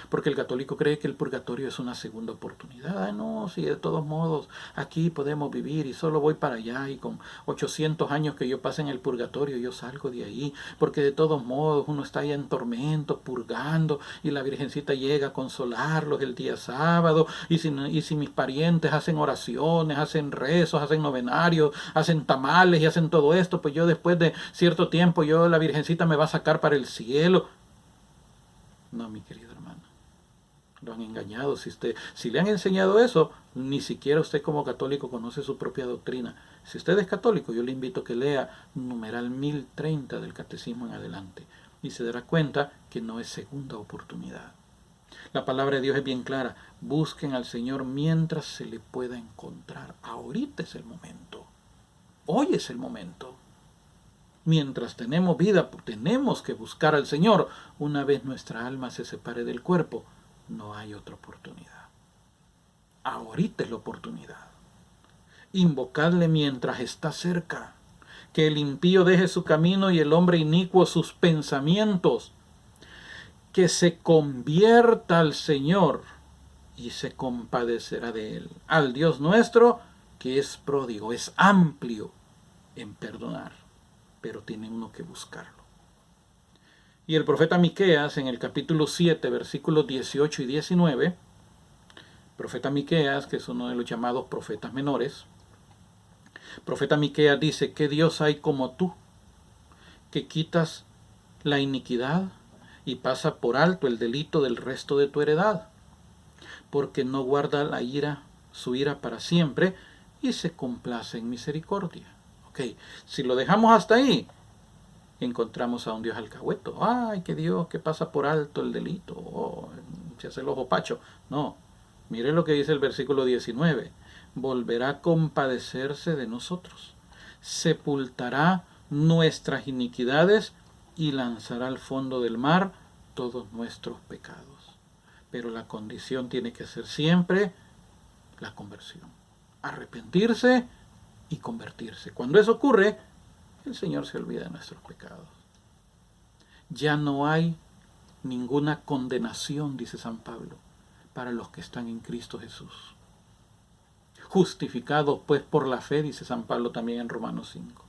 Porque el católico cree que el purgatorio es una segunda oportunidad. No, si de todos modos aquí podemos vivir y solo voy para allá y con 800 años que yo pase en el purgatorio yo salgo de ahí, porque de todos modos uno está allá en tormento, purgando, y la Virgencita llega a consolarlos el día sábado, y si mis parientes hacen oraciones, hacen rezos, hacen novenarios, hacen tamales y hacen todo esto, pues yo después de cierto tiempo la Virgencita me va a sacar para el cielo. No, mi querido hermano, lo han engañado. Si le han enseñado eso, ni siquiera usted como católico conoce su propia doctrina. Si usted es católico, yo le invito a que lea numeral 1030 del Catecismo en adelante y se dará cuenta que no es segunda oportunidad. La palabra de Dios es bien clara. Busquen al Señor mientras se le pueda encontrar. Ahorita es el momento. Hoy es el momento. Mientras tenemos vida, tenemos que buscar al Señor. Una vez nuestra alma se separe del cuerpo, no hay otra oportunidad. Ahorita es la oportunidad. Invocadle mientras está cerca. Que el impío deje su camino y el hombre inicuo sus pensamientos. Que se convierta al Señor y se compadecerá de él. Al Dios nuestro, que es pródigo, es amplio en perdonar. Pero tiene uno que buscarlo. Y el profeta Miqueas, en el capítulo 7, versículos 18 y 19, profeta Miqueas, que es uno de los llamados profetas menores, profeta Miqueas dice, ¿qué Dios hay como tú, que quitas la iniquidad y pasa por alto el delito del resto de tu heredad, porque no guarda la ira, su ira para siempre, y se complace en misericordia. Ok, si lo dejamos hasta ahí, encontramos a un Dios alcahueto. Ay, que Dios que pasa por alto el delito. Oh, se hace el ojo pacho. No, mire lo que dice el versículo 19. Volverá a compadecerse de nosotros. Sepultará nuestras iniquidades y lanzará al fondo del mar todos nuestros pecados. Pero la condición tiene que ser siempre la conversión. Arrepentirse y convertirse. Cuando eso ocurre, el Señor se olvida de nuestros pecados. Ya no hay ninguna condenación, dice San Pablo, para los que están en Cristo Jesús. Justificados pues por la fe, dice San Pablo también en Romanos 5.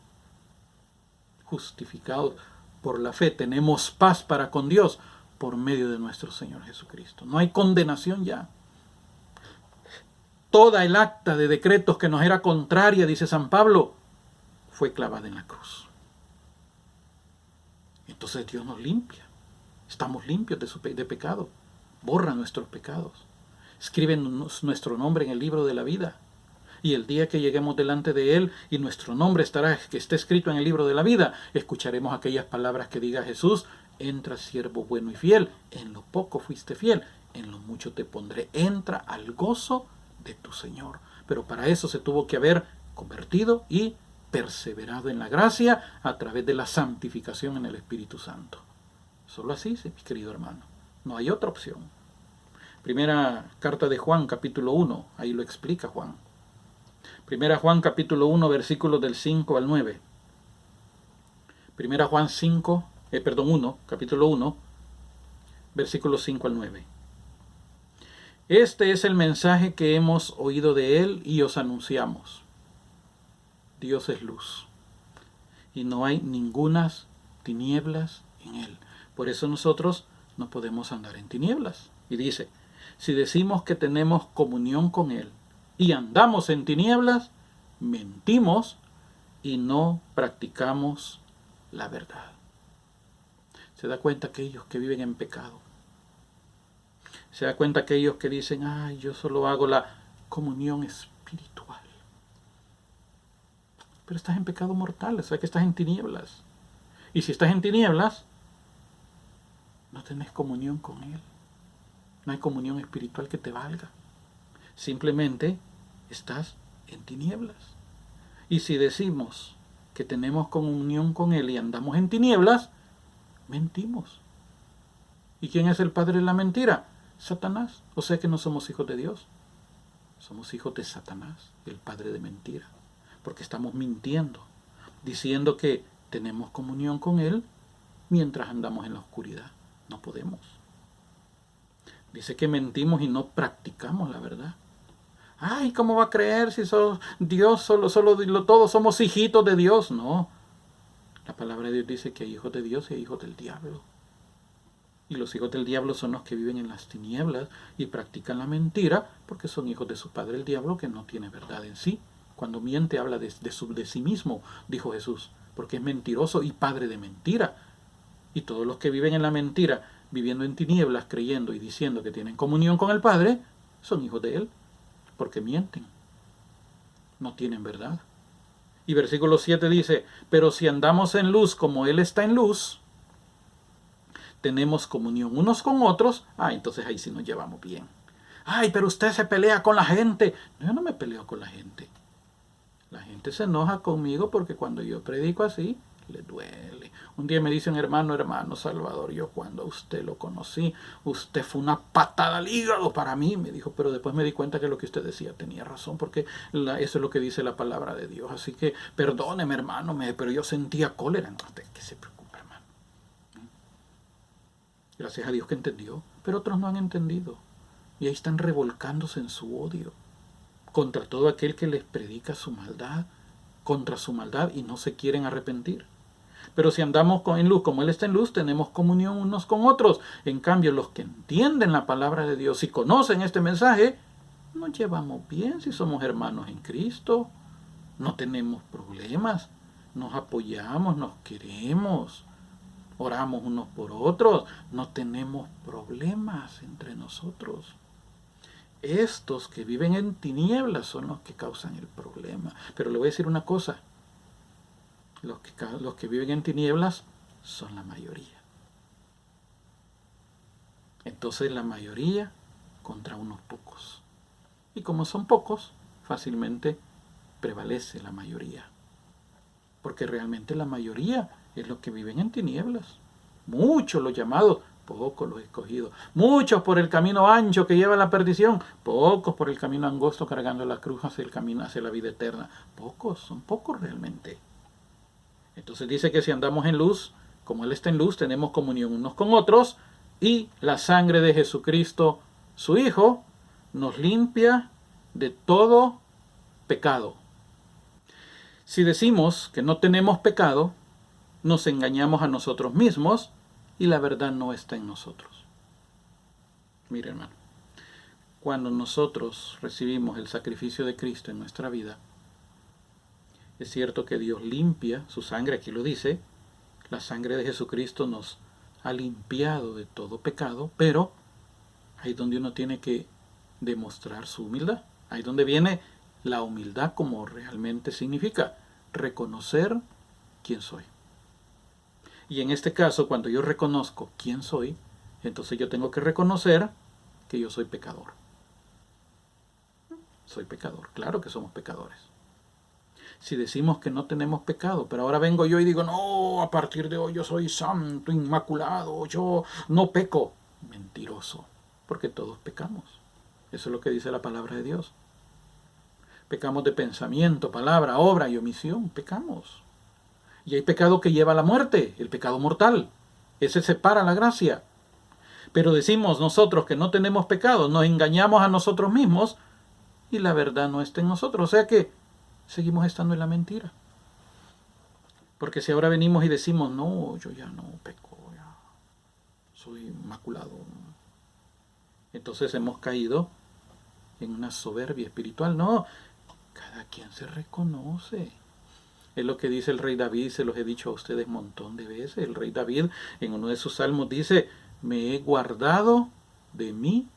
Justificados por la fe, tenemos paz para con Dios por medio de nuestro Señor Jesucristo. No hay condenación ya. Toda el acta de decretos que nos era contraria, dice San Pablo, fue clavada en la cruz. Entonces Dios nos limpia. Estamos limpios de pecado. Borra nuestros pecados. Escribe nuestro nombre en el libro de la vida. Y el día que lleguemos delante de Él y nuestro nombre que esté escrito en el libro de la vida, escucharemos aquellas palabras que diga Jesús: entra, siervo bueno y fiel, en lo poco fuiste fiel, en lo mucho te pondré. Entra al gozo de tu Señor. Pero para eso se tuvo que haber convertido y perseverado en la gracia a través de la santificación en el Espíritu Santo. Solo así, mi querido hermano. No hay otra opción. Primera carta de Juan, capítulo 1, ahí lo explica Juan. Primera Juan, capítulo 1, versículos del 5 al 9. Primera Juan 1, capítulo 1, versículos 5 al 9. Este es el mensaje que hemos oído de Él y os anunciamos. Dios es luz y no hay ningunas tinieblas en Él. Por eso nosotros no podemos andar en tinieblas. Y dice, si decimos que tenemos comunión con Él y andamos en tinieblas, mentimos y no practicamos la verdad. Se da cuenta aquellos que viven en pecado. Se da cuenta aquellos que dicen, ay, yo solo hago la comunión espiritual. Pero estás en pecado mortal, o sea que estás en tinieblas. Y si estás en tinieblas, no tenés comunión con Él. No hay comunión espiritual que te valga. Simplemente estás en tinieblas. Y si decimos que tenemos comunión con Él y andamos en tinieblas, mentimos. ¿Y quién es el padre de la mentira? Satanás. O sea que no somos hijos de Dios. Somos hijos de Satanás, el padre de mentira. Porque estamos mintiendo, diciendo que tenemos comunión con Él mientras andamos en la oscuridad. No podemos. Dice que mentimos y no practicamos la verdad. Ay, ¿cómo va a creer si Dios todos somos hijitos de Dios? No. La palabra de Dios dice que hay hijos de Dios y hay hijos del diablo. Y los hijos del diablo son los que viven en las tinieblas y practican la mentira porque son hijos de su padre el diablo, que no tiene verdad en sí. Cuando miente habla de sí mismo, dijo Jesús, porque es mentiroso y padre de mentira. Y todos los que viven en la mentira, viviendo en tinieblas, creyendo y diciendo que tienen comunión con el Padre, son hijos de Él, porque mienten. No tienen verdad. Y versículo 7 dice, pero si andamos en luz como Él está en luz, tenemos comunión unos con otros. Entonces ahí sí nos llevamos bien. Ay, pero usted se pelea con la gente. No, yo no me peleo con la gente. La gente se enoja conmigo porque cuando yo predico así, le duele. Un día me dice un hermano Salvador, yo cuando a usted lo conocí, usted fue una patada al hígado para mí. Me dijo, pero después me di cuenta que lo que usted decía tenía razón, porque eso es lo que dice la palabra de Dios. Así que perdóneme, hermano, pero yo sentía cólera. No, ¿qué se preocupa, hermano? Gracias a Dios que entendió, pero otros no han entendido. Y ahí están revolcándose en su odio contra todo aquel que les predica su maldad, contra su maldad, y no se quieren arrepentir. Pero si andamos en luz como Él está en luz, tenemos comunión unos con otros. En cambio, los que entienden la palabra de Dios y conocen este mensaje, nos llevamos bien si somos hermanos en Cristo. No tenemos problemas, nos apoyamos, nos queremos. oramos unos por otros, no tenemos problemas entre nosotros. Estos que viven en tinieblas son los que causan el problema. Pero le voy a decir una cosa, los que viven en tinieblas son la mayoría. Entonces la mayoría contra unos pocos. Y como son pocos, fácilmente prevalece la mayoría. Porque realmente la mayoría es los que viven en tinieblas. Muchos los llamados, pocos los escogidos. Muchos por el camino ancho que lleva a la perdición, pocos por el camino angosto cargando la cruz hacia el camino hacia la vida eterna. Pocos, son pocos realmente. Entonces dice que si andamos en luz, como Él está en luz, tenemos comunión unos con otros, y la sangre de Jesucristo, su Hijo, nos limpia de todo pecado. Si decimos que no tenemos pecado, nos engañamos a nosotros mismos y la verdad no está en nosotros. Mire, hermano, cuando nosotros recibimos el sacrificio de Cristo en nuestra vida, es cierto que Dios limpia su sangre, aquí lo dice, la sangre de Jesucristo nos ha limpiado de todo pecado, pero ahí es donde uno tiene que demostrar su humildad. Ahí es donde viene la humildad como realmente significa reconocer quién soy. Y en este caso, cuando yo reconozco quién soy, entonces yo tengo que reconocer que yo soy pecador. Soy pecador, claro que somos pecadores. Si decimos que no tenemos pecado, pero ahora vengo yo y digo, no, a partir de hoy yo soy santo, inmaculado, yo no peco. Mentiroso, porque todos pecamos. Eso es lo que dice la palabra de Dios. Pecamos de pensamiento, palabra, obra y omisión, pecamos. Y hay pecado que lleva a la muerte, el pecado mortal. Ese separa la gracia. Pero decimos nosotros que no tenemos pecado, nos engañamos a nosotros mismos y la verdad no está en nosotros. O sea que seguimos estando en la mentira. Porque si ahora venimos y decimos, no, yo ya no peco, ya soy inmaculado. Entonces hemos caído en una soberbia espiritual. No, cada quien se reconoce. Es lo que dice el rey David, se los he dicho a ustedes un montón de veces. El rey David en uno de sus salmos dice, me he guardado de mi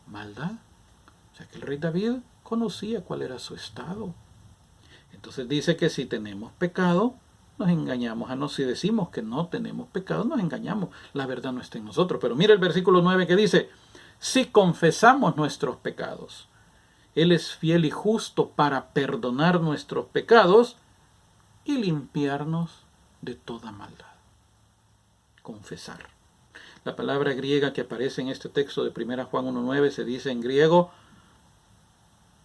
maldad. O sea que el rey David conocía cuál era su estado. Entonces dice que si tenemos pecado, nos engañamos a nosotros. Si decimos que no tenemos pecado, nos engañamos. La verdad no está en nosotros. Pero mira el versículo 9 que dice, si confesamos nuestros pecados, Él es fiel y justo para perdonar nuestros pecados y limpiarnos de toda maldad. Confesar. La palabra griega que aparece en este texto de 1 Juan 1.9 se dice en griego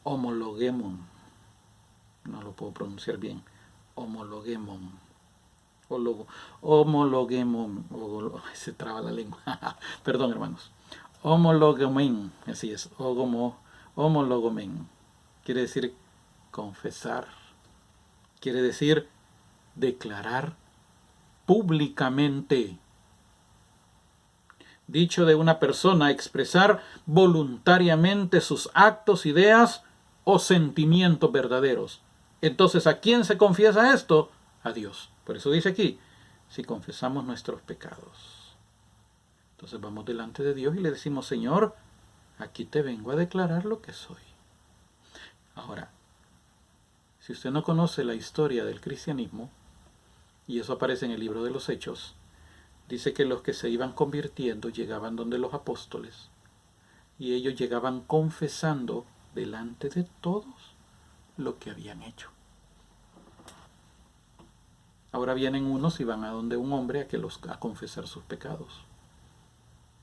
homologemon. No lo puedo pronunciar bien. Homologemon. Homologemon. Se traba la lengua. Perdón, hermanos. Homologemen. Así es. Homologemen. Quiere decir confesar. Quiere decir declarar públicamente. Dicho de una persona, expresar voluntariamente sus actos, ideas o sentimientos verdaderos. Entonces, ¿a quién se confiesa esto? A Dios. Por eso dice aquí, si confesamos nuestros pecados. Entonces vamos delante de Dios y le decimos, Señor, aquí te vengo a declarar lo que soy. Ahora, si usted no conoce la historia del cristianismo, y eso aparece en el libro de los Hechos, dice que los que se iban convirtiendo llegaban donde los apóstoles y ellos llegaban confesando delante de todos lo que habían hecho. Ahora vienen unos y van a donde un hombre a confesar sus pecados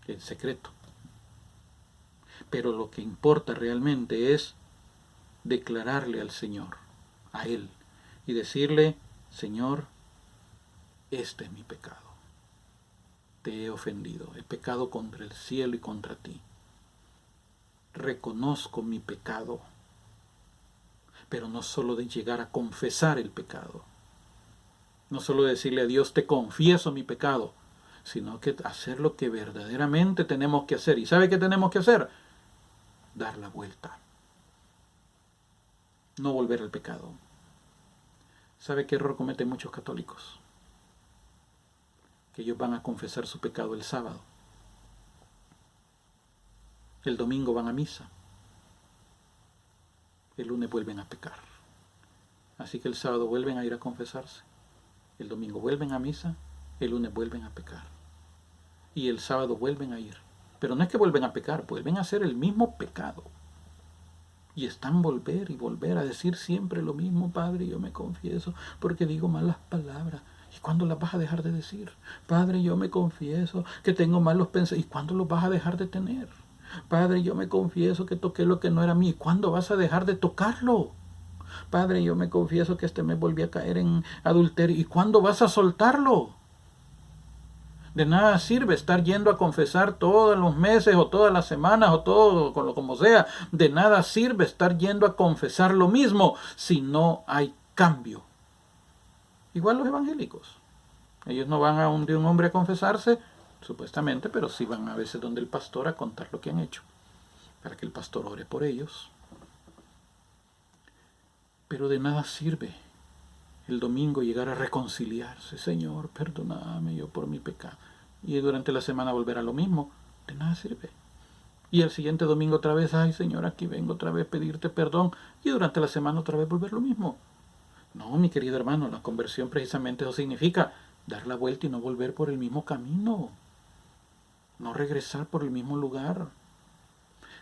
en secreto. Pero lo que importa realmente es declararle al Señor, a Él, y decirle, Señor, este es mi pecado. Te he ofendido, he pecado contra el cielo y contra ti. Reconozco mi pecado, pero no solo de llegar a confesar el pecado, no solo decirle a Dios, te confieso mi pecado, sino que hacer lo que verdaderamente tenemos que hacer. ¿Y sabe qué tenemos que hacer? Dar la vuelta. No volver al pecado. ¿Sabe qué error cometen muchos católicos? que ellos van a confesar su pecado el sábado. El domingo van a misa. El lunes vuelven a pecar. Así que el sábado vuelven a ir a confesarse. El domingo vuelven a misa. El lunes vuelven a pecar. Y el sábado vuelven a ir. Pero no es que vuelven a pecar, vuelven a hacer el mismo pecado. Y están volver y volver a decir siempre lo mismo: Padre, yo me confieso porque digo malas palabras. ¿Y cuándo las vas a dejar de decir? Padre, yo me confieso que tengo malos pensamientos. ¿Y cuándo los vas a dejar de tener? Padre, yo me confieso que toqué lo que no era mío. ¿Y cuándo vas a dejar de tocarlo? Padre, yo me confieso que me volví a caer en adulterio. ¿Y cuándo vas a soltarlo? De nada sirve estar yendo a confesar todos los meses o todas las semanas o todo como sea. De nada sirve estar yendo a confesar lo mismo si no hay cambio. Igual los evangélicos. Ellos no van de un hombre a confesarse, supuestamente, pero sí van a veces donde el pastor a contar lo que han hecho, para que el pastor ore por ellos. Pero de nada sirve el domingo llegar a reconciliarse: Señor, perdóname yo por mi pecado. Y durante la semana volver a lo mismo. De nada sirve. Y el siguiente domingo otra vez: ay, Señor, aquí vengo otra vez a pedirte perdón. Y durante la semana otra vez volver lo mismo. No, mi querido hermano, la conversión precisamente eso significa dar la vuelta y no volver por el mismo camino. No regresar por el mismo lugar.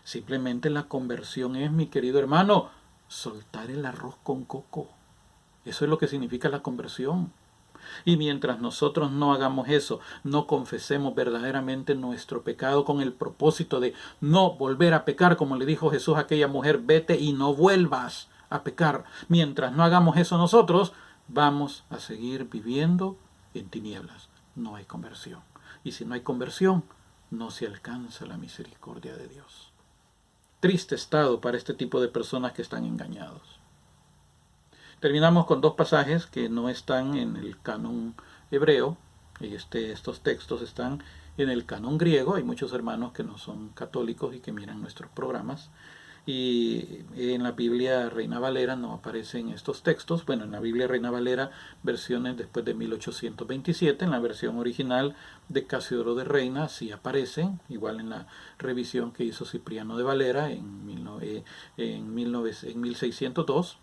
Simplemente la conversión es, mi querido hermano, soltar el arroz con coco. Eso es lo que significa la conversión. Y mientras nosotros no hagamos eso, no confesemos verdaderamente nuestro pecado con el propósito de no volver a pecar, como le dijo Jesús a aquella mujer: vete y no vuelvas a pecar. Mientras no hagamos eso nosotros, vamos a seguir viviendo en tinieblas. No hay conversión. Y si no hay conversión, no se alcanza la misericordia de Dios. Triste estado para este tipo de personas que están engañados. Terminamos con dos pasajes que no están en el canon hebreo. Estos textos están en el canon griego. Hay muchos hermanos que no son católicos y que miran nuestros programas. Y en la Biblia Reina Valera no aparecen estos textos. Bueno, en la Biblia Reina Valera, versiones después de 1827, en la versión original de Casiodoro de Reina sí aparecen, igual en la revisión que hizo Cipriano de Valera en 1602.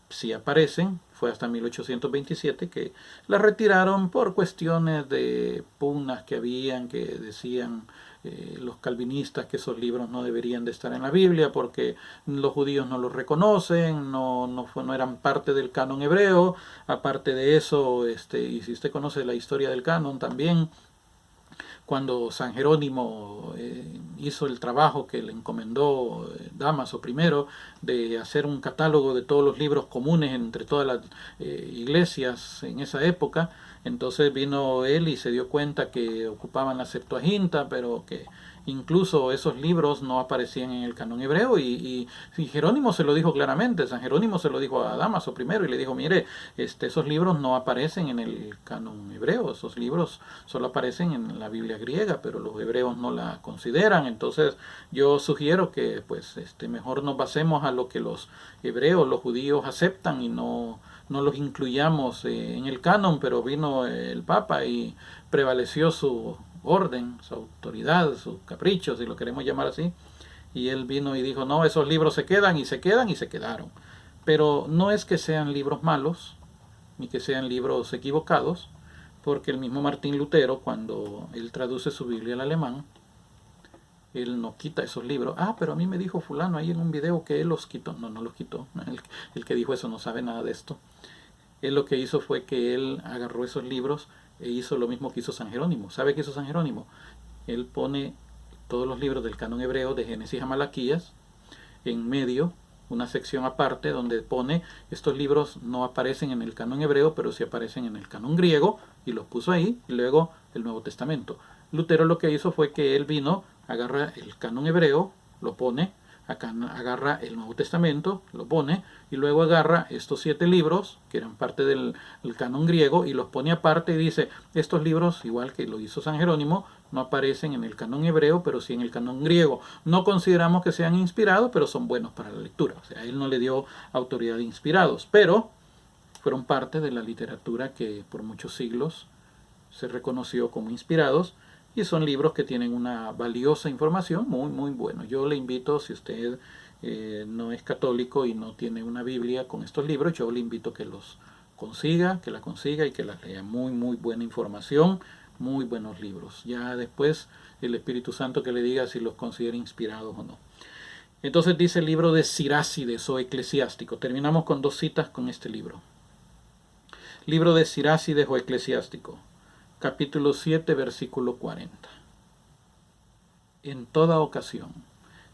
Sí aparecen, fue hasta 1827 que las retiraron por cuestiones de pugnas que habían, que decían los calvinistas que esos libros no deberían de estar en la Biblia porque los judíos no los reconocen, no eran parte del canon hebreo. Aparte de eso, y si usted conoce la historia del canon también, cuando San Jerónimo hizo el trabajo que le encomendó Dámaso primero de hacer un catálogo de todos los libros comunes entre todas las iglesias en esa época, entonces vino él y se dio cuenta que ocupaban la Septuaginta, pero que incluso esos libros no aparecían en el canon hebreo, y Jerónimo se lo dijo claramente. San Jerónimo se lo dijo a Dámaso primero y le dijo: mire, esos libros no aparecen en el canon hebreo, esos libros solo aparecen en la Biblia griega, pero los hebreos no la consideran. Entonces yo sugiero que mejor nos basemos a lo que los hebreos, los judíos aceptan, y no los incluyamos en el canon. Pero vino el Papa y prevaleció su orden, su autoridad, sus caprichos, si lo queremos llamar así, y él vino y dijo: no, esos libros se quedan, y se quedan, y se quedaron. Pero no es que sean libros malos, ni que sean libros equivocados, porque el mismo Martín Lutero, cuando él traduce su Biblia al alemán, él no quita esos libros. Pero a mí me dijo fulano ahí en un video que él los quitó. No los quitó. El que dijo eso no sabe nada de esto. Él lo que hizo fue que él agarró esos libros e hizo lo mismo que hizo San Jerónimo. ¿Sabe qué hizo San Jerónimo? Él pone todos los libros del canon hebreo, de Génesis a Malaquías, en medio, una sección aparte donde pone: estos libros no aparecen en el canon hebreo, pero sí aparecen en el canon griego, y los puso ahí. Y luego el Nuevo Testamento. Lutero lo que hizo fue que él vino, agarra el canon hebreo, lo pone, agarra el Nuevo Testamento, lo pone, y luego agarra estos 7 libros que eran parte del canon griego y los pone aparte, y dice: estos libros, igual que lo hizo San Jerónimo, no aparecen en el canon hebreo, pero sí en el canon griego. No consideramos que sean inspirados, pero son buenos para la lectura. O sea, él no le dio autoridad de inspirados, pero fueron parte de la literatura que por muchos siglos se reconoció como inspirados y son libros que tienen una valiosa información muy, muy bueno. Yo le invito, si usted no es católico y no tiene una Biblia con estos libros, yo le invito que los consiga, que la consiga y que la lea. Muy, muy buena información, muy buenos libros. Ya después el Espíritu Santo que le diga si los considera inspirados o no. Entonces dice el libro de Sirácides o Eclesiástico. Terminamos con 2 citas con este libro. Libro de Sirácides o Eclesiástico, capítulo 7, versículo 40. En toda ocasión,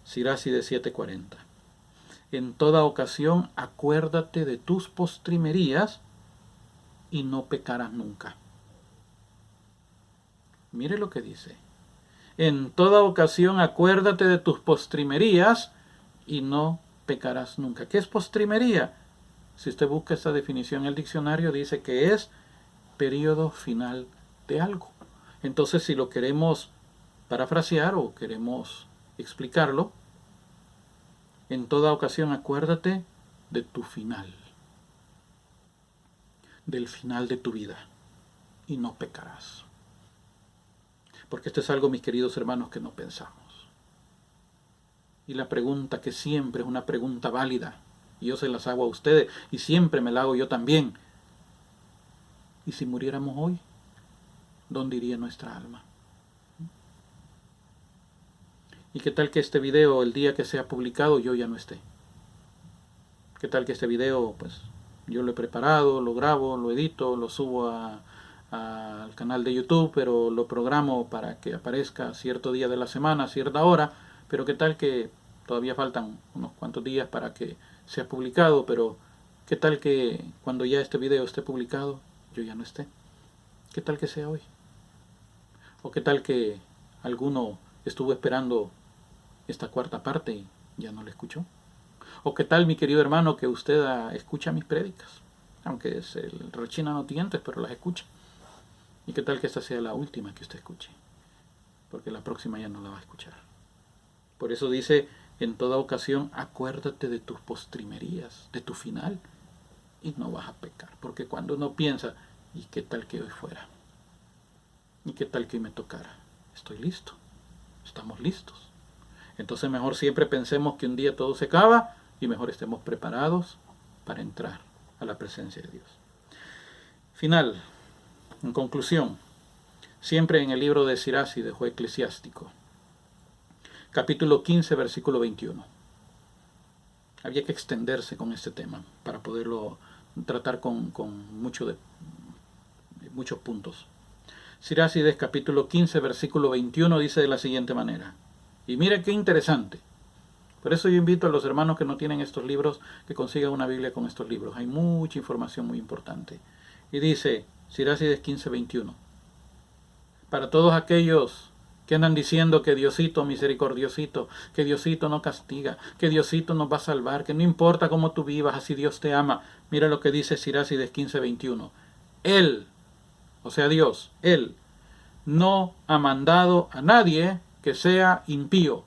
Sirácides 7:40. En toda ocasión acuérdate de tus postrimerías y no pecarás nunca. Mire lo que dice. En toda ocasión acuérdate de tus postrimerías y no pecarás nunca. ¿Qué es postrimería? Si usted busca esta definición en el diccionario, dice que es periodo final de algo. Entonces, si lo queremos parafrasear o queremos explicarlo, en toda ocasión acuérdate de tu final, del final de tu vida, y no pecarás. Porque esto es algo, mis queridos hermanos, que no pensamos. Y la pregunta que siempre es una pregunta válida, y yo se las hago a ustedes, y siempre me la hago yo también. ¿Y si muriéramos hoy? ¿Dónde iría nuestra alma? ¿Y qué tal que este video, el día que sea publicado, yo ya no esté? ¿Qué tal que este video, pues, yo lo he preparado, lo grabo, lo edito, lo subo al canal de YouTube, pero lo programo para que aparezca cierto día de la semana, cierta hora, pero qué tal que todavía faltan unos cuantos días para que sea publicado, pero qué tal que cuando ya este video esté publicado, yo ya no esté? ¿Qué tal que sea hoy? ¿O qué tal que alguno estuvo esperando esta 4ª parte y ya no la escuchó? ¿O qué tal, mi querido hermano, que usted escucha mis prédicas? Aunque es el rechina no dientes, pero las escucha. ¿Y qué tal que esta sea la última que usted escuche? Porque la próxima ya no la va a escuchar. Por eso dice, en toda ocasión, acuérdate de tus postrimerías, de tu final, y no vas a pecar. Porque cuando uno piensa, ¿y qué tal que hoy fuera? ¿Y qué tal que hoy me tocara? Estoy listo. Estamos listos. Entonces mejor siempre pensemos que un día todo se acaba y mejor estemos preparados para entrar a la presencia de Dios. Final. En conclusión, siempre en el libro de Sirácides o Eclesiástico, capítulo 15, versículo 21. Había que extenderse con este tema para poderlo tratar con muchos puntos. Sirácides capítulo 15, versículo 21 dice de la siguiente manera. Y mire qué interesante. Por eso yo invito a los hermanos que no tienen estos libros que consigan una Biblia con estos libros. Hay mucha información muy importante. Y dice Sirácides 15, 21. Para todos aquellos que andan diciendo que Diosito misericordiosito, que Diosito no castiga, que Diosito nos va a salvar, que no importa cómo tú vivas, así Dios te ama. Mira lo que dice Sirácides 15, 21. Él, o sea Dios, Él no ha mandado a nadie que sea impío.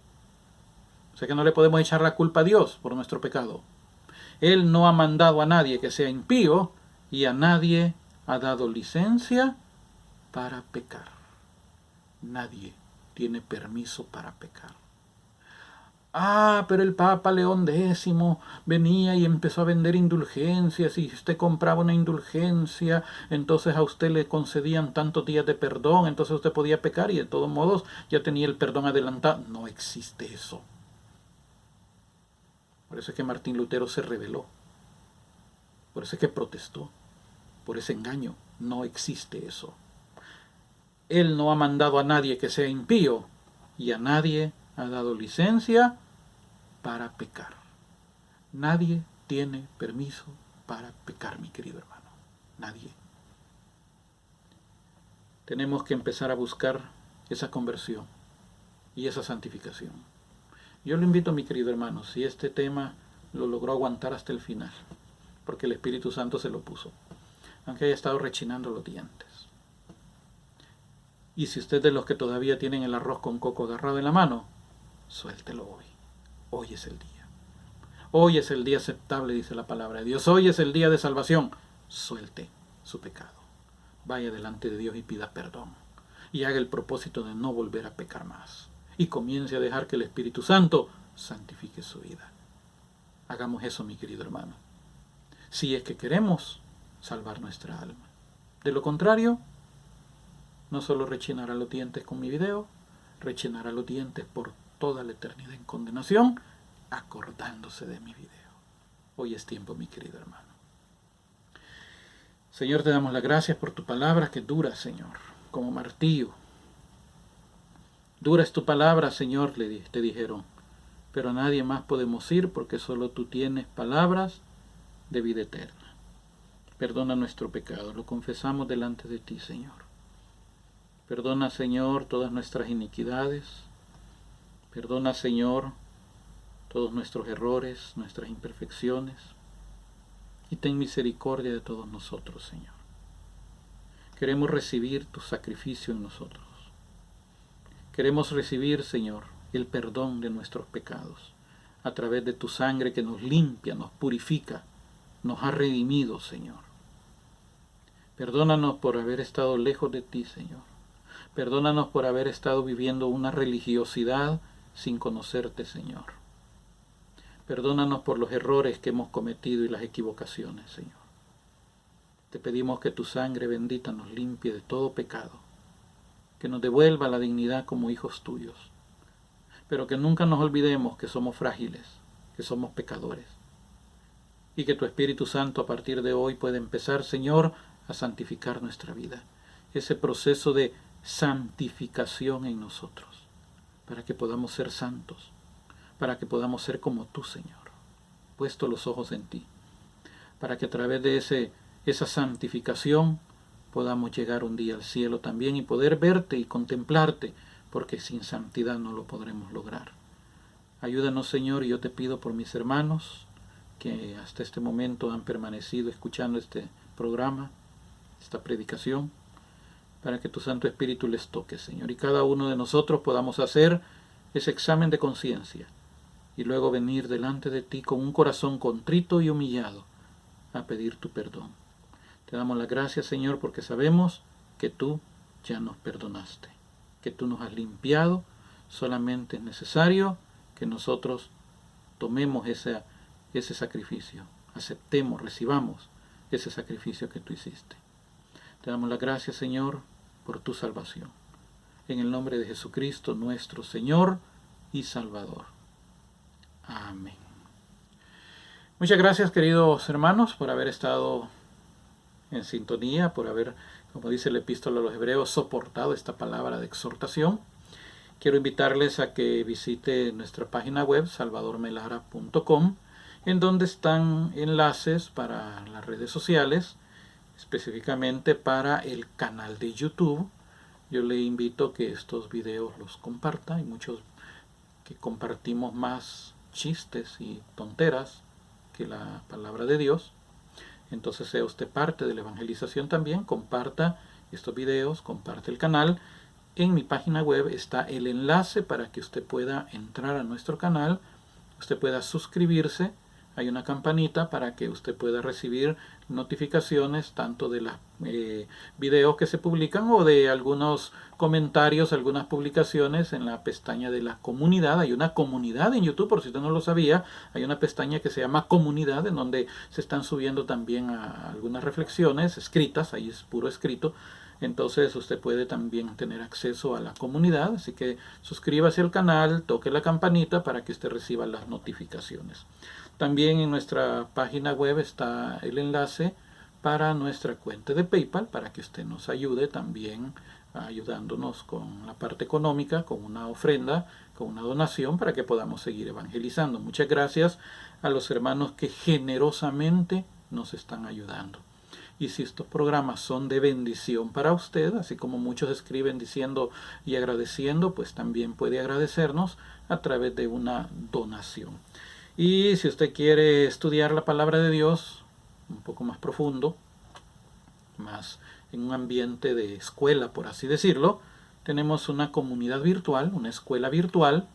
O sea que no le podemos echar la culpa a Dios por nuestro pecado. Él no ha mandado a nadie que sea impío y a nadie ha dado licencia para pecar. Nadie tiene permiso para pecar. Pero el Papa León X venía y empezó a vender indulgencias, y si usted compraba una indulgencia, entonces a usted le concedían tantos días de perdón, entonces usted podía pecar y de todos modos ya tenía el perdón adelantado. No existe eso. Por eso es que Martín Lutero se rebeló. Por eso es que protestó. Por ese engaño. No existe eso. Él no ha mandado a nadie que sea impío y a nadie ha dado licencia para pecar. Nadie tiene permiso para pecar, mi querido hermano. Nadie. Tenemos que empezar a buscar esa conversión y esa santificación. Yo lo invito, mi querido hermano, si este tema lo logró aguantar hasta el final, porque el Espíritu Santo se lo puso, aunque haya estado rechinando los dientes. Y si usted es de los que todavía tienen el arroz con coco agarrado en la mano, suéltelo hoy. Hoy es el día. Hoy es el día aceptable, dice la palabra de Dios. Hoy es el día de salvación. Suelte su pecado. vaya delante de Dios y pida perdón. Y haga el propósito de no volver a pecar más. Y comience a dejar que el Espíritu Santo santifique su vida. Hagamos eso, mi querido hermano. Si es que queremos salvar nuestra alma. De lo contrario, no solo rechinará los dientes con mi video, rechinará los dientes por toda la eternidad en condenación, acordándose de mi video. Hoy es tiempo, mi querido hermano. Señor, te damos las gracias por tu palabra que dura, Señor, como martillo. Dura es tu palabra, Señor, te dijeron, pero a nadie más podemos ir porque solo tú tienes palabras de vida eterna. Perdona nuestro pecado, lo confesamos delante de ti, Señor. Perdona, Señor, todas nuestras iniquidades. Perdona, Señor, todos nuestros errores, nuestras imperfecciones. Y ten misericordia de todos nosotros, Señor. Queremos recibir tu sacrificio en nosotros. Queremos recibir, Señor, el perdón de nuestros pecados a través de tu sangre que nos limpia, nos purifica, nos ha redimido, Señor. Perdónanos por haber estado lejos de ti, Señor. Perdónanos por haber estado viviendo una religiosidad sin conocerte, Señor. Perdónanos por los errores que hemos cometido y las equivocaciones, Señor. Te pedimos que tu sangre bendita nos limpie de todo pecado, que nos devuelva la dignidad como hijos tuyos, pero que nunca nos olvidemos que somos frágiles, que somos pecadores, y que tu Espíritu Santo a partir de hoy puede empezar, Señor, a santificar nuestra vida. Ese proceso de santificación en nosotros, para que podamos ser santos, para que podamos ser como tú, Señor, puesto los ojos en ti, para que a través de esa santificación podamos llegar un día al cielo también y poder verte y contemplarte, porque sin santidad no lo podremos lograr. Ayúdanos, Señor, y yo te pido por mis hermanos que hasta este momento han permanecido escuchando este programa, esta predicación, para que tu Santo Espíritu les toque, Señor, y cada uno de nosotros podamos hacer ese examen de conciencia y luego venir delante de ti con un corazón contrito y humillado a pedir tu perdón. Te damos las gracias, Señor, porque sabemos que tú ya nos perdonaste, que tú nos has limpiado. Solamente es necesario que nosotros tomemos ese sacrificio, aceptemos, recibamos ese sacrificio que tú hiciste. Te damos las gracias, Señor, por tu salvación. En el nombre de Jesucristo, nuestro Señor y Salvador. Amén. Muchas gracias, queridos hermanos, por haber estado en sintonía, por haber, como dice la epístola a los Hebreos, soportado esta palabra de exhortación. Quiero invitarles a que visite nuestra página web, salvadormelara.com, en donde están enlaces para las redes sociales, específicamente para el canal de YouTube. Yo le invito a que estos videos los comparta. Hay muchos que compartimos más chistes y tonteras que la palabra de Dios. Entonces sea usted parte de la evangelización también, comparta estos videos, comparte el canal. En mi página web está el enlace para que usted pueda entrar a nuestro canal, usted pueda suscribirse. Hay una campanita para que usted pueda recibir notificaciones tanto de los videos que se publican o de algunos comentarios, algunas publicaciones en la pestaña de la comunidad. Hay una comunidad en YouTube, por si usted no lo sabía, hay una pestaña que se llama comunidad, en donde se están subiendo también algunas reflexiones escritas, ahí es puro escrito. Entonces usted puede también tener acceso a la comunidad, así que suscríbase al canal, toque la campanita para que usted reciba las notificaciones. También en nuestra página web está el enlace para nuestra cuenta de PayPal, para que usted nos ayude también ayudándonos con la parte económica, con una ofrenda, con una donación, para que podamos seguir evangelizando. Muchas gracias a los hermanos que generosamente nos están ayudando. Y si estos programas son de bendición para usted, así como muchos escriben diciendo y agradeciendo, pues también puede agradecernos a través de una donación. Y si usted quiere estudiar la palabra de Dios un poco más profundo, más en un ambiente de escuela, por así decirlo, tenemos una comunidad virtual, una escuela virtual,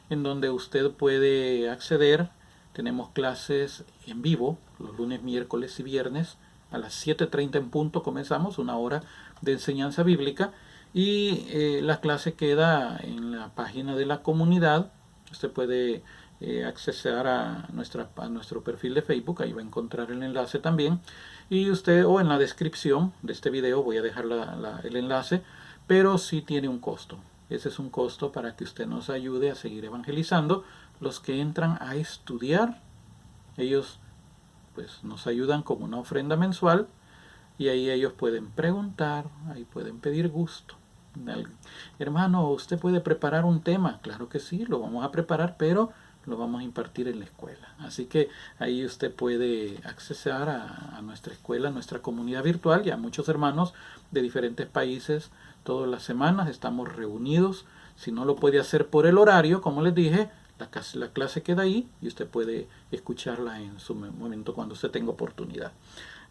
en donde usted puede acceder. Tenemos clases en vivo los lunes, miércoles y viernes A las 7:30 en punto comenzamos una hora de enseñanza bíblica y la clase queda en la página de la comunidad. Usted puede accesar a nuestro perfil de Facebook, ahí va a encontrar el enlace también. Y usted, o en la descripción de este video, voy a dejar el enlace, pero sí tiene un costo. Ese es un costo para que usted nos ayude a seguir evangelizando. Los que entran a estudiar, ellos pues nos ayudan con una ofrenda mensual y ahí ellos pueden preguntar, ahí pueden pedir gusto. Hermano, ¿usted puede preparar un tema? Claro que sí, lo vamos a preparar, pero lo vamos a impartir en la escuela. Así que ahí usted puede accesar a nuestra escuela, a nuestra comunidad virtual y a muchos hermanos de diferentes países. Todas las semanas estamos reunidos. Si no lo puede hacer por el horario, como les dije, la clase queda ahí y usted puede escucharla en su momento cuando usted tenga oportunidad.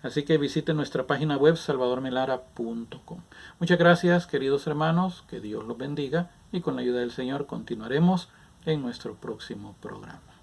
Así que visite nuestra página web salvadormelara.com. Muchas gracias, queridos hermanos, que Dios los bendiga y con la ayuda del Señor continuaremos en nuestro próximo programa.